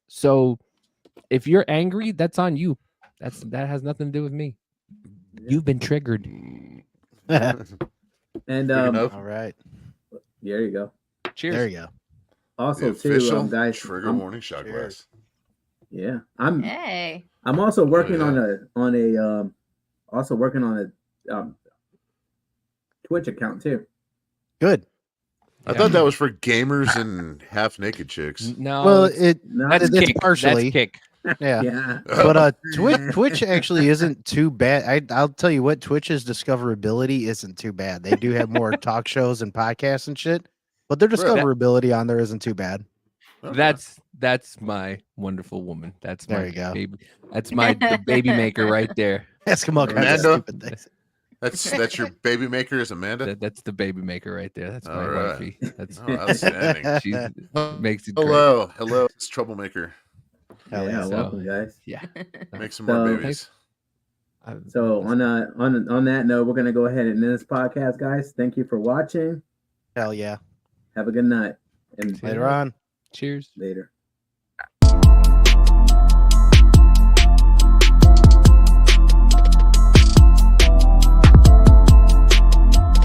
Speaker 5: So if you're angry, that's on you. That has nothing to do with me. You've been triggered.
Speaker 1: And
Speaker 3: All right.
Speaker 1: there you go.
Speaker 5: Cheers.
Speaker 3: There you go.
Speaker 1: Also,
Speaker 2: The
Speaker 1: too,
Speaker 2: official
Speaker 1: guys.
Speaker 2: Trigger Warning shot glass.
Speaker 1: Yeah, I'm
Speaker 4: Hey.
Speaker 1: also working
Speaker 2: yeah.
Speaker 1: on a Twitch account too.
Speaker 3: Good.
Speaker 2: I thought that was for gamers and half naked chicks.
Speaker 5: No.
Speaker 3: Well,
Speaker 5: it's
Speaker 3: it's
Speaker 5: kick.
Speaker 3: partially.
Speaker 5: That's kick.
Speaker 3: Yeah.
Speaker 1: Yeah.
Speaker 3: But Twitch actually isn't too bad. I'll tell you what, Twitch's discoverability isn't too bad. They do have more talk shows and podcasts and shit, but their discoverability on there isn't too bad.
Speaker 5: That's my wonderful woman. That's
Speaker 3: There
Speaker 5: my
Speaker 3: you go.
Speaker 5: baby. That's my the baby maker right there.
Speaker 3: Ask him all kinds of
Speaker 2: Amanda?
Speaker 3: stupid things.
Speaker 2: That's your baby maker is Amanda.
Speaker 5: That's the baby maker right there. That's my
Speaker 2: All right.
Speaker 5: wifey. That's
Speaker 2: Oh, outstanding.
Speaker 5: she makes it great.
Speaker 2: Hello, it's Troublemaker.
Speaker 3: Hell yeah.
Speaker 1: Welcome, guys.
Speaker 5: Yeah.
Speaker 2: Make some more babies.
Speaker 1: So on that note, we're gonna go ahead and end this podcast, guys. Thank you for watching.
Speaker 3: Hell yeah.
Speaker 1: Have a good night. And
Speaker 3: Later on.
Speaker 5: Cheers.
Speaker 1: Later.